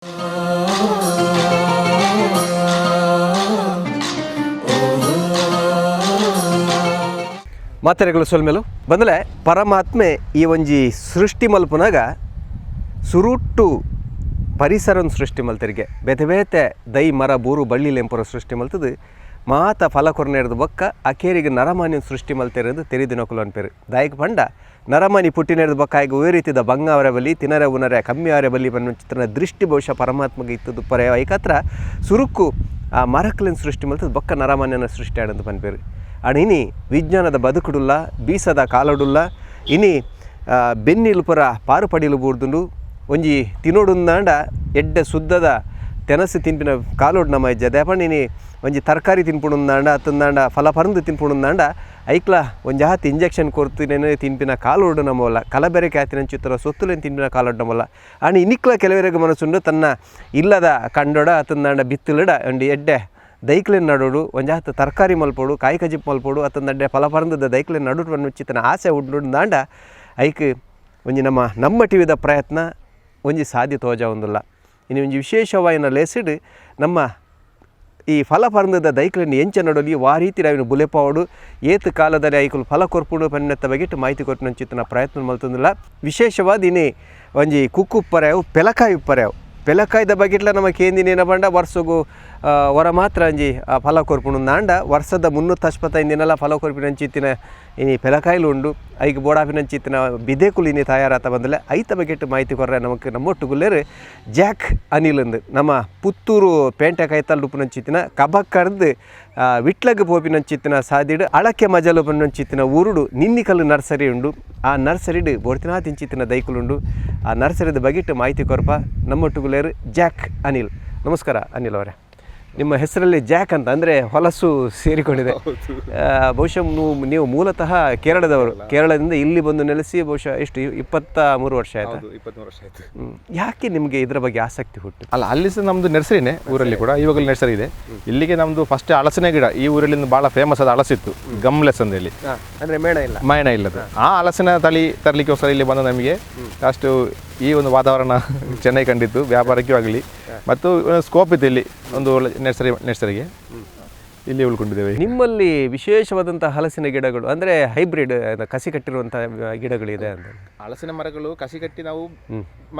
ಮಾತೆರೆಗಳು ಸೊಲ್ಮೇಲು ಬಂದಲೆ ಪರಮಾತ್ಮೆ ಈ ಒಂಜಿ ಸೃಷ್ಟಿ ಮಲ್ಪುನಾಗ ಸುರುಟ್ಟು ಪರಿಸರವನ್ನು ಸೃಷ್ಟಿ ಮಲ್ತರಿಗೆ ಬೇತೆ ಬೇತೆ ದೈ ಮರ ಬೂರು ಬಳ್ಳಿ ಲೆಂಪುರ ಸೃಷ್ಟಿ ಮಲ್ತದು ಮಾತ ಫಲ ಕೊರನೆರ್ದು ಬೊಕ್ಕ ಅಕೇರಿಗೆ ನರಮಾನಿನ ಸೃಷ್ಟಿ ಮಲ್ತೆರೆದು ತೆರಿದಿನಕುಲು ಅನ್ಪೇರು ದಾಯಿಗೆ ಪಂಡ ನರಮಾನಿ ಪುಟ್ಟಿನೆರ್ದು ಬೊಕ್ಕ ಆಯ್ಕೆ ಒಯ್ ರೀತಿದ ಬಂಗಾವರ ಬಲ್ಲಿ ತಿನರೆ ಉನರೆ ಕಮ್ಮಿ ಆರೆ ಬಲ್ಲಿ ಬನ್ನ ಚಿತ್ರನ ದೃಷ್ಟಿ ಬಹುಶಃ ಪರಮಾತ್ಮಗೆ ಇತ್ತದು ಪರ ಐಕತ್ರ ಸುರುಕ್ಕು ಆ ಮರಕ್ಲಿನ ಸೃಷ್ಟಿ ಮಲ್ತದು ಬೊಕ್ಕ ನರಮಾನ್ಯನ ಸೃಷ್ಟಿ ಆಡಂದು ಪನ್ಪೇರು ಅಣ ಇನಿ ವಿಜ್ಞಾನದ ಬದುಕುಡುಲ್ಲ ಬೀಸದ ಕಾಲಡುಲ್ಲ ಇನಿ ಬೆನ್ನಿಲು ಪುರ ಪಾರು ಪಡಿಲು ಬೂರ್ದುಂಡು ಒಂಜಿ ತಿನ್ನೋಡುಂದಾಂಡ ಎಡ್ಡೆ ಸುದ್ದದ ತೆನಸು ತಿನ್ಪಿನ ಕಾಲೋಡು ನಮ್ಮ ಇಜ್ಜ ದೇಪಣ್ಣಿನಿ ಒಂಜಿ ತರಕಾರಿ ತಿನ್ಪುಡುಂದಾಂಡ ಅತ್ತಂದಾಂಡ ಫಲ ಪರಂದು ತಿನ್ಪುಡುಂದಾಂಡ ಐಕ್ಲ ಒಂಜಿ ಹಾತಿ ಇಂಜೆಕ್ಷನ್ ಕೊರ್ತಿನೇನೆ ತಿನ್ಪಿನ ಕಾಲೋಡು ನಮ್ಮಲ್ಲ ಕಲಬೆರಕೆ ಆತಿನ ಚಿತ್ರ ಸೊತ್ತುಲೇನು ತಿನ್ಪಿನ ಕಾಲೋಡು ನಮ್ಮಲ್ಲ ಅಣ ಇನಿಕ್ಲ ಕೆಲವರಿಗೆ ಮನಸ್ಸುಂಡು ತನ್ನ ಇಲ್ಲದ ಕಂಡೋಡ ಅತ್ತಂದಾಂಡ ಬಿತ್ತುಲಡ ಒಂಡಿ ಎಡ್ಡೆ ದೈಕ್ಲೆನ್ ನಡೋಡು ಒಂಜಾತ ತರಕಾರಿ ಮಲ್ಪೋಡು ಕಾಯಿ ಕಜಿಪ್ ಮಲ್ಪೋಡು ಅತ್ತಂದಡ್ಡೆ ಫಲ ಪರಂದದ ದೈಕ್ಲೆನ್ ನಡುಟು ಮುಚ್ಚಿತನ ಆಸೆ ಉಂಡುಂದಾಂಡ ಐಕ್ ಒಂಜಿ ನಮ್ಮ ಟಿವಿದ ಪ್ರಯತ್ನ ಒಂಜಿ ಸಾಧ್ಯ ತೋಜ ಒಂದಿಲ್ಲ ಇನ್ನು ಒಂಜಿ ವಿಶೇಷವಾಯಿನ ಲೆಸಿಡ್ ನಮ್ಮ ಈ ಫಲ ಪರಂದದ ದೈಕ್ಲೆನ್ ಎಂಚ ನಡೋಲಿ ಆ ರೀತಿ ಅವಿನ ಬುಲೆಪಾವಡು ಏತು ಕಾಲದಲ್ಲಿ ಐಕುಲು ಫಲ ಕೊರ್ಪುಡು ಪನ್ನೆತ್ತ ಬಗೆಟ್ಟು ಮಾಹಿತಿ ಕೊಟ್ಟು ಚಿತ್ತನ ಪ್ರಯತ್ನ ಮಲ್ತಂದಿಲ್ಲ ವಿಶೇಷವಾದ ಇನ್ನೇ ಒಂಜಿ ಕುಕ್ಕು ಉಪ್ಪರ್ಯಾವು ಪೆಲಕಾಯಿ ಉಪ್ಪರ್ಯಾವು ಪೆಲಕಾಯ್ದ ಬಗೆಟ್ಲ ನಮ್ಮ ಕೇಂದಿನೇನ ಬಂಡ ವರ್ಷಗೂ ಹೊರ ಮಾತ್ರ ಅಂಜಿ ಫಲ ಕೊರ್ಪುಣು ನಾಂಡ ವರ್ಷದ 365 ದಿನಲ ಫಲ ಕೊರ್ಪಿನಂಚಿತ್ತಿನ ಇನಿ ಪೆಲಕಾಯಿಲು ಉಂಡು ಐಗೆ ಬೋಡಾಪಿನಂಚಿತ್ತಿನ ಬಿದೆಕುಲು ಇನಿ ತಯಾರಾತ ಬಂದಲೆ ಐತ ಬಗೆಟ್ ಮಾಹಿತಿ ಕೊರ್ರೆ ನಮಗೆ ನಮ್ಮೊಟ್ಟುಗುಲ್ಲೇರು ಜಾಕ್ ಅನಿಲ್ ಅಂದು ನಮ್ಮ ಪುತ್ತೂರು ಪೇಂಟೆ ಕೈತಲ್ ಉಪ್ಪುನಂಚಿತ್ತಿನ ಕಬಕ್ಕರ್ದು ವಿಟ್ಲಗ್ ಪೋಪಿನಂಚಿತ್ತಿನ ಸಾದಿಡು ಅಳಕೆ ಮಜಲು ಪನ್ನಂಚಿತ್ತಿನ ಊರುಡು ನಿನ್ನಿಕಲ್ಲು ನರ್ಸರಿ ಉಂಡು ಆ ನರ್ಸರಿಡು ಬೋಡ್ತಿನ ತಿಂಚಿತ್ತಿನ ದೈಕುಲುಂಡು ಆ ನರ್ಸರಿದ ಬಗೆಟ್ ಮಾಹಿತಿ ಕೊರಪ ನಮ್ಮೊಟ್ಟುಗುಲ್ಲೇರು ಜಾಕ್ ಅನಿಲ್ ನಮಸ್ಕಾರ ಅನಿಲ್ ಅವರೇ ನಿಮ್ಮ ಹೆಸರಲ್ಲಿ ಜಾಕ್ ಅಂತ ಅಂದರೆ ಹೊಲಸು ಸೇರಿಕೊಂಡಿದೆ ಬಹುಶಃ ನೀವು ಮೂಲತಃ ಕೇರಳದವರು ಕೇರಳದಿಂದ ಇಲ್ಲಿ ಬಂದು ನೆಲೆಸಿ ಬಹುಶಃ ಎಷ್ಟು 23 ವರ್ಷ ಆಯಿತು 23 ವರ್ಷ ಆಯಿತು ಯಾಕೆ ನಿಮಗೆ ಇದರ ಬಗ್ಗೆ ಆಸಕ್ತಿ ಹುಟ್ಟು ಅಲ್ಲ ಅಲ್ಲಿ ಸಹ ನಮ್ಮದು ನರ್ಸರಿನೇ ಊರಲ್ಲಿ ಕೂಡ ಇವಾಗಲೂ ನರ್ಸರಿ ಇದೆ ಇಲ್ಲಿಗೆ ನಮ್ಮದು ಫಸ್ಟ್ ಹಲಸಿನ ಗಿಡ ಈ ಊರಲ್ಲಿ ಭಾಳ ಫೇಮಸ್ ಆದ ಹಲಸಿತ್ತು ಗಮ್ಲೆಸ್ ಅಂತ ಹೇಳಿ ಅಂದರೆ ಮೇಣ ಇಲ್ಲದ ಆ ಹಲಸಿನ ತಳಿ ತರಲಿಕ್ಕೋಸ್ಕರ ಇಲ್ಲಿ ಬಂದ ನಮಗೆ ಅಷ್ಟು ಈ ಒಂದು ವಾತಾವರಣ ಚೆನ್ನಾಗಿ ಕಂಡಿತ್ತು ವ್ಯಾಪಾರಕ್ಕೂ ಆಗಲಿ ಮತ್ತು ಸ್ಕೋಪ್ ಇತ್ತು ಇಲ್ಲಿ ಒಂದು ನರ್ಸರಿಗೆ ಇಲ್ಲಿ ಉಳ್ಕೊಂಡಿದ್ದೇವೆ. ನಿಮ್ಮಲ್ಲಿ ವಿಶೇಷವಾದಂಥ ಹಲಸಿನ ಗಿಡಗಳು ಅಂದರೆ ಹೈಬ್ರಿಡ್ ಕಸಿ ಕಟ್ಟಿರುವಂಥ ಗಿಡಗಳಿದೆ ಅಂತ ಹಲಸಿನ ಮರಗಳು ಕಸಿ ಕಟ್ಟಿ ನಾವು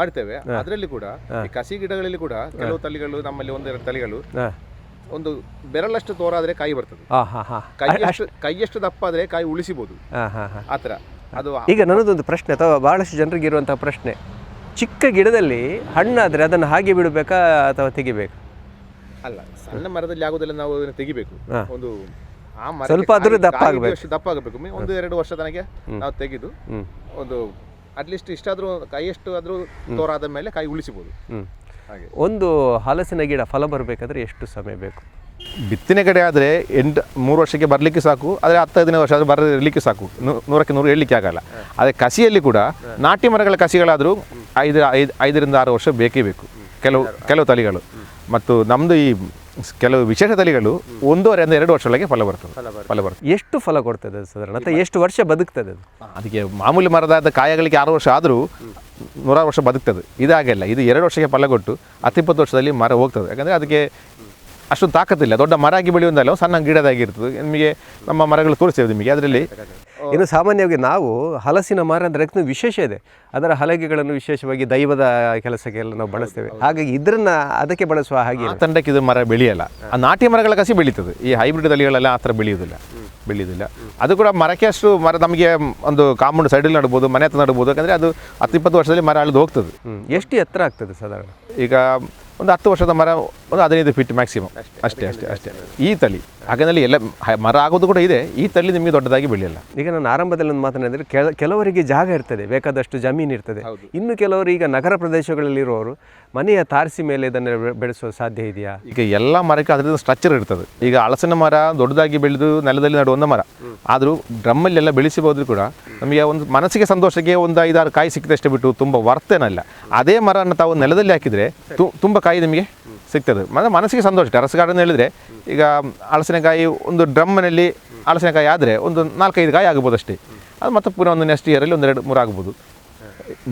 ಮಾಡ್ತೇವೆ. ಅದರಲ್ಲಿ ಕೂಡ ಈ ಕಸಿ ಗಿಡಗಳಲ್ಲಿ ಕೂಡ ಕೆಲವು ತಳಿಗಳು ನಮ್ಮಲ್ಲಿ 1-2 ತಳಿಗಳು ಒಂದು ಬೆರಳಷ್ಟು ತೋರಾದ್ರೆ ಕಾಯಿ ಬರ್ತದೆ, ಕೈಯಷ್ಟು ದಪ್ಪ ಆದ್ರೆ ಕಾಯಿ ಉಳಿಸಿಬಹುದು ಆ ಥರ. ಅದು ಈಗ ನನ್ನದೊಂದು ಪ್ರಶ್ನೆ ಅಥವಾ ಬಹಳಷ್ಟು ಜನರಿಗೆ ಇರುವಂತಹ ಪ್ರಶ್ನೆ, ಚಿಕ್ಕ ಗಿಡದಲ್ಲಿ ಹಣ್ಣಾದರೆ ಅದನ್ನು ಹಾಗೆ ಬಿಡಬೇಕಾ ಅಥವಾ ತೆಗಿಬೇಕಾ? ಅಲ್ಲ, ಸಣ್ಣ ಮರದಲ್ಲಿ ಆಗೋದೆಲ್ಲ ನಾವು ತೆಗಿಬೇಕು. ಒಂದು ಆ ಮರ ಸ್ವಲ್ಪ ಆದರೂ ದಪ್ಪ ಆಗಬೇಕು. 1-2 ವರ್ಷ ತನಕ ನಾವು ತೆಗೆದು ಒಂದು ಅಟ್ಲೀಸ್ಟ್ ಇಷ್ಟಾದ್ರೂ ಕೈಯಷ್ಟು ಆದ್ರೂ ತೋರಾದ ಮೇಲೆ ಕಾಯಿ ಉಳಿಸಬಹುದು. ಹಾಗೆ ಒಂದು ಹಲಸಿನ ಗಿಡ ಫಲ ಬರಬೇಕಾದ್ರೆ ಎಷ್ಟು ಸಮಯ ಬೇಕು? ಬಿತ್ತನೆ ಕಡೆ ಆದರೆ 3 ವರ್ಷಕ್ಕೆ ಬರಲಿಕ್ಕೆ ಸಾಕು, ಆದರೆ 10-15 ವರ್ಷ ಆದರೂ ಬರಲಿಕ್ಕೆ ಸಾಕು, 100ಕ್ಕೆ 100 ಹೇಳಲಿಕ್ಕೆ ಆಗಲ್ಲ. ಆದರೆ ಕಸಿಯಲ್ಲಿ ಕೂಡ ನಾಟಿ ಮರಗಳ ಕಸಿಗಳಾದರೂ 5-6 ವರ್ಷ ಬೇಕೇ ಬೇಕು ಕೆಲವು ತಳಿಗಳು. ಮತ್ತು ನಮ್ಮದು ಈ ಕೆಲವು ವಿಶೇಷ ತಳಿಗಳು 1.5-2 ವರ್ಷದೊಳಗೆ ಫಲ ಬರ್ತದೆ. ಎಷ್ಟು ಫಲ ಕೊಡ್ತದೆ ಅದು ಸಾಧಾರಣ? ಅಥವಾ ಎಷ್ಟು ವರ್ಷ ಬದುಕ್ತದೆ ಅದು? ಅದಕ್ಕೆ ಮಾಮೂಲಿ ಮರದ ಕಾಯಗಳಿಗೆ 6 ವರ್ಷ ಆದರೂ 100 ವರ್ಷ ಬದುಕ್ತದೆ. ಇದಾಗೆಲ್ಲ ಇದು 2 ವರ್ಷಕ್ಕೆ ಫಲ ಕೊಟ್ಟು 10-20 ವರ್ಷದಲ್ಲಿ ಮರ ಹೋಗ್ತದೆ. ಯಾಕಂದರೆ ಅದಕ್ಕೆ ಅಷ್ಟು ತಾಕತ್ತಿಲ್ಲ. ದೊಡ್ಡ ಮರ ಆಗಿ ಬೆಳೆಯುವುದಲ್ಲ, ಸಣ್ಣ ಗಿಡದಾಗಿರ್ತದೆ. ನಿಮಗೆ ನಮ್ಮ ಮರಗಳು ತೋರಿಸ್ತೇವೆ ನಿಮಗೆ. ಅದರಲ್ಲಿ ಇನ್ನು ಸಾಮಾನ್ಯವಾಗಿ ನಾವು ಹಲಸಿನ ಮರ ಅಂದರೆ ವಿಶೇಷ ಇದೆ, ಅದರ ಹಲಗೆಗಳನ್ನು ವಿಶೇಷವಾಗಿ ದೈವದ ಕೆಲಸಕ್ಕೆಲ್ಲ ನಾವು ಬಳಸ್ತೇವೆ. ಹಾಗಾಗಿ ಇದನ್ನ ಅದಕ್ಕೆ ಬಳಸುವ ಹಾಗೆ ತಂಡಕ್ಕೆ ಇದು ಮರ ಬೆಳೆಯಲ್ಲ. ಆ ನಾಟಿ ಮರಗಳ ಕಸಿ ಬೆಳೀತದೆ. ಈ ಹೈಬ್ರಿಡ್ ತಳಿಗಳೆಲ್ಲ ಆ ಥರ ಬೆಳೆಯುವುದಿಲ್ಲ. ಅದು ಕೂಡ ಮರಕ್ಕೆ ಅಷ್ಟು ಮರ ನಮಗೆ ಒಂದು ಕಾಂಪೌಂಡ್ ಸೈಡಲ್ಲಿ ನಡ್ಬೋದು, ಮನೆ ಹತ್ರ ನಡ್ಬೋದು. ಯಾಕಂದರೆ ಅದು 10-20 ವರ್ಷದಲ್ಲಿ ಮರ ಅಳಿದು ಹೋಗ್ತದೆ. ಎಷ್ಟು ಎತ್ತರ ಆಗ್ತದೆ ಸಾಧಾರಣ? ಈಗ ಒಂದು 10 ವರ್ಷದ ಮರ ಒಂದು 15 ಫೀಟ್ ಮ್ಯಾಕ್ಸಿಮಮ್ ಅಷ್ಟೇ. ಈ ತಳಿ ಹಾಗಾಗಿ ಎಲ್ಲ ಮರ ಆಗೋದು ಕೂಡ ಇದೆ. ಈ ತಳಿ ನಿಮಗೆ ದೊಡ್ಡದಾಗಿ ಬೆಳೆಯಲ್ಲ. ಈಗ ನಾನು ಆರಂಭದಲ್ಲಿ ಒಂದು ಮಾತನಾಡಿದರೆ ಕೆಲವರಿಗೆ ಜಾಗ ಇರ್ತದೆ, ಬೇಕಾದಷ್ಟು ಜಮೀನು ಇರ್ತದೆ. ಇನ್ನು ಕೆಲವರು ಈಗ ನಗರ ಪ್ರದೇಶಗಳಲ್ಲಿರುವವರು ಮನೆಯ ತಾರಸಿ ಮೇಲೆ ಇದನ್ನು ಬೆಳೆಸುವ ಸಾಧ್ಯ ಇದೆಯಾ? ಈಗ ಎಲ್ಲ ಮರಕ್ಕೆ ಅದರಿಂದ ಸ್ಟ್ರಕ್ಚರ್ ಇರ್ತದೆ. ಈಗ ಹಲಸಿನ ಮರ ದೊಡ್ಡದಾಗಿ ಬೆಳೆದು ನೆಲದಲ್ಲಿ ನಡುವಂಥ ಮರ ಆದರೂ ಡ್ರಮ್ಮಲ್ಲೆಲ್ಲ ಬೆಳೆಸಬಹುದು ಕೂಡ ನಮಗೆ ಒಂದು ಮನಸ್ಸಿಗೆ ಸಂತೋಷಕ್ಕೆ ಒಂದು 5-6 ಕಾಯಿ ಸಿಕ್ಕಿದಷ್ಟೇ ಬಿಟ್ಟು ತುಂಬ ವರ್ತೇನಲ್ಲ. ಅದೇ ಮರವನ್ನು ತಾವು ನೆಲದಲ್ಲಿ ಹಾಕಿದರೆ ತುಂಬ ಕಾಯಿ ನಿಮಗೆ ಸಿಗ್ತದೆ. ಮತ್ತು ಮನಸ್ಸಿಗೆ ಸಂತೋಷ. ಟೆರಸ್ ಗಾರ್ಡನ್ ಹೇಳಿದರೆ ಈಗ ಹಲಸಿನಕಾಯಿ ಒಂದು ಡ್ರಮ್ನಲ್ಲಿ ಹಲಸಿನಕಾಯಿ ಆದರೆ ಒಂದು 4-5 ಕಾಯಿ ಆಗ್ಬೋದು ಅಷ್ಟೇ. ಅದು ಮತ್ತೆ ಪುನಃ ಒಂದು ನೆಕ್ಸ್ಟ್ ಇಯರಲ್ಲಿ 1-2-3 ಆಗ್ಬೋದು.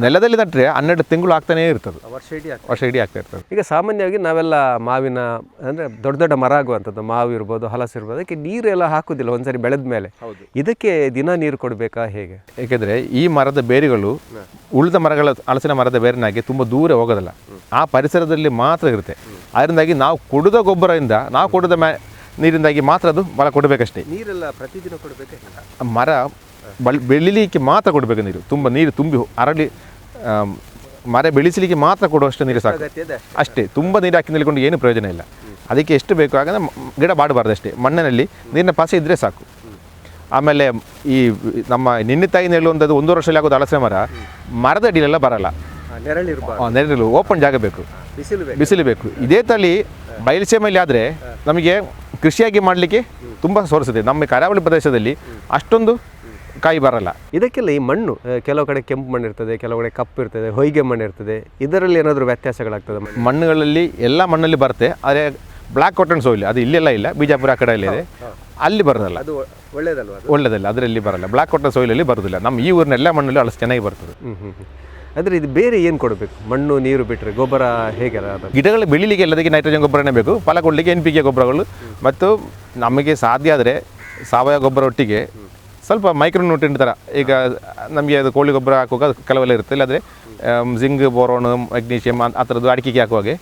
ನೆಲದಲ್ಲಿ ನಟ್ಟರೆ 12 ತಿಂಗಳು ಆಗ್ತಾನೇ ಇರ್ತದೆ, ವರ್ಷ ಇಡೀ ಆಗ್ತಾ ಇರ್ತದೆ. ಈಗ ಸಾಮಾನ್ಯವಾಗಿ ನಾವೆಲ್ಲ ಮಾವಿನ ಅಂದರೆ ದೊಡ್ಡ ದೊಡ್ಡ ಮರ ಆಗುವಂಥದ್ದು ಮಾವು ಇರ್ಬೋದು, ಹಲಸು ಇರ್ಬೋದು, ಅದಕ್ಕೆ ನೀರೆಲ್ಲ ಹಾಕೋದಿಲ್ಲ ಒಂದ್ಸರಿ ಬೆಳೆದ ಮೇಲೆ. ಇದಕ್ಕೆ ದಿನ ನೀರು ಕೊಡಬೇಕಾ ಹೇಗೆ? ಏಕೆಂದರೆ ಈ ಮರದ ಬೇರುಗಳು ಉಳಿದ ಮರಗಳ ಹಲಸಿನ ಮರದ ಬೇರಿನಾಗಿ ತುಂಬ ದೂರ ಹೋಗೋದಿಲ್ಲ, ಆ ಪರಿಸರದಲ್ಲಿ ಮಾತ್ರ ಇರುತ್ತೆ. ಅದರಿಂದಾಗಿ ನಾವು ಕುಡಿದ ಗೊಬ್ಬರದಿಂದ ನಾವು ಕುಡಿದ ನೀರಿಂದಾಗಿ ಮಾತ್ರ ಅದು ಬಲ ಕೊಡಬೇಕಷ್ಟೇ. ನೀರೆಲ್ಲ ಪ್ರತಿದಿನ ಕೊಡಬೇಕಾ? ಮರ ಬೆಳಿಲಿಕ್ಕೆ ಮಾತ್ರ ಕೊಡಬೇಕು ನೀರು, ತುಂಬ ನೀರು ತುಂಬಿ ಅರಳಿ ಮರ ಬೆಳೆಸಲಿಕ್ಕೆ ಮಾತ್ರ ಕೊಡುವಷ್ಟು ನೀರು ಸಾಕು ಅಷ್ಟೇ. ತುಂಬ ನೀರು ಹಾಕಿ ನಿಲ್ಕೊಂಡು ಏನು ಪ್ರಯೋಜನ ಇಲ್ಲ. ಅದಕ್ಕೆ ಎಷ್ಟು ಬೇಕು ಹಾಗಂದ್ರೆ ಗಿಡ ಬಾಡಬಾರ್ದು ಅಷ್ಟೇ, ಮಣ್ಣಿನಲ್ಲಿ ನೀರಿನ ಪಾಸೆ ಇದ್ದರೆ ಸಾಕು. ಆಮೇಲೆ ಈ ನಮ್ಮ ನಿನ್ನೆ ತಾಯಿ ನೆರಳುವಂಥದ್ದು 1 ವರ್ಷದಲ್ಲಿ ಆಗೋದು ಹಲಸಿನ ಮರದ ಅಡಿಲೆಲ್ಲ ಬರಲ್ಲ, ನೆರಳು ಓಪನ್ ಜಾಗ ಬೇಕು, ಬಿಸಿಲು ಬೇಕು. ಇದೇ ತಳಿ ಬಯಲುಸೀಮೆಯಲ್ಲಿ ಆದರೆ ನಮಗೆ ಕೃಷಿಯಾಗಿ ಮಾಡಲಿಕ್ಕೆ ತುಂಬ ಸೋರಿಸುತ್ತೆ. ನಮ್ಮ ಕರಾವಳಿ ಪ್ರದೇಶದಲ್ಲಿ ಅಷ್ಟೊಂದು ಕಾಯಿ ಬರಲ್ಲ. ಇದಕ್ಕೆಲ್ಲ ಈ ಮಣ್ಣು ಕೆಲವು ಕಡೆ ಕೆಂಪು ಮಣ್ಣು ಇರ್ತದೆ, ಕೆಲವು ಕಡೆ ಕಪ್ಪು ಇರ್ತದೆ, ಹೊಯ್ಗೆ ಮಣ್ಣು ಇರ್ತದೆ, ಇದರಲ್ಲಿ ಏನಾದರೂ ವ್ಯತ್ಯಾಸಗಳಾಗ್ತದೆ? ಮಣ್ಣುಗಳಲ್ಲಿ ಎಲ್ಲ ಮಣ್ಣಲ್ಲಿ ಬರುತ್ತೆ, ಆದರೆ ಬ್ಲ್ಯಾಕ್ ಕಾಟನ್ ಸೋಯಿಲ್ ಅದು ಇಲ್ಲೆಲ್ಲ ಇಲ್ಲ, ಬಿಜಾಪುರ ಆ ಕಡೆ ಇದೆ, ಅಲ್ಲಿ ಬರೋದಲ್ಲ. ಅದು ಒಳ್ಳೆಯದಲ್ವ? ಒಳ್ಳೆಯದಲ್ಲ, ಅದರಲ್ಲಿ ಬರಲ್ಲ. ಬ್ಲ್ಯಾಕ್ ಕಾಟನ್ ಸೋಯಿಲಲ್ಲಿ ಬರೋದಿಲ್ಲ. ನಮ್ಮ ಈ ಊರಿನ ಎಲ್ಲ ಮಣ್ಣಲ್ಲಿ ಹಲಸು ಚೆನ್ನಾಗಿ ಬರ್ತದೆ. ಆದರೆ ಇದು ಬೇರೆ ಏನು ಕೊಡಬೇಕು? ಮಣ್ಣು ನೀರು ಬಿಟ್ಟರೆ ಗೊಬ್ಬರ ಹೇಗೆ? ಗಿಡಗಳು ಬೆಳಿಲಿಕ್ಕೆ ಎಲ್ಲದಕ್ಕೆ ನೈಟ್ರೋಜನ್ ಗೊಬ್ಬರನೇ ಬೇಕು, ಫಲ ಕೊಡಲಿಕ್ಕೆ NPK ಗೊಬ್ಬರಗಳು, ಮತ್ತು ನಮಗೆ ಸಾಧ್ಯ ಆದರೆ ಸಾವಯವ ಗೊಬ್ಬರ ಒಟ್ಟಿಗೆ ಸ್ವಲ್ಪ ಮೈಕ್ರೋ ನ್ಯೂಟ್ರಿಯೆಂಟ್ ಥರ, ಈಗ ನಮಗೆ ಅದು ಕೋಳಿ ಗೊಬ್ಬರ ಹಾಕುವಾಗ ಕೆಲವೆಲ್ಲ ಇರುತ್ತೆ, ಇಲ್ಲಾಂದರೆ ಜಿಂಕ್, ಬೋರೋನು, ಮೆಗ್ನೀಷಿಯಮ್ ಆ ಥರದ್ದು ಅಡಿಕೆಗೆ ಹಾಕುವಾಗೆ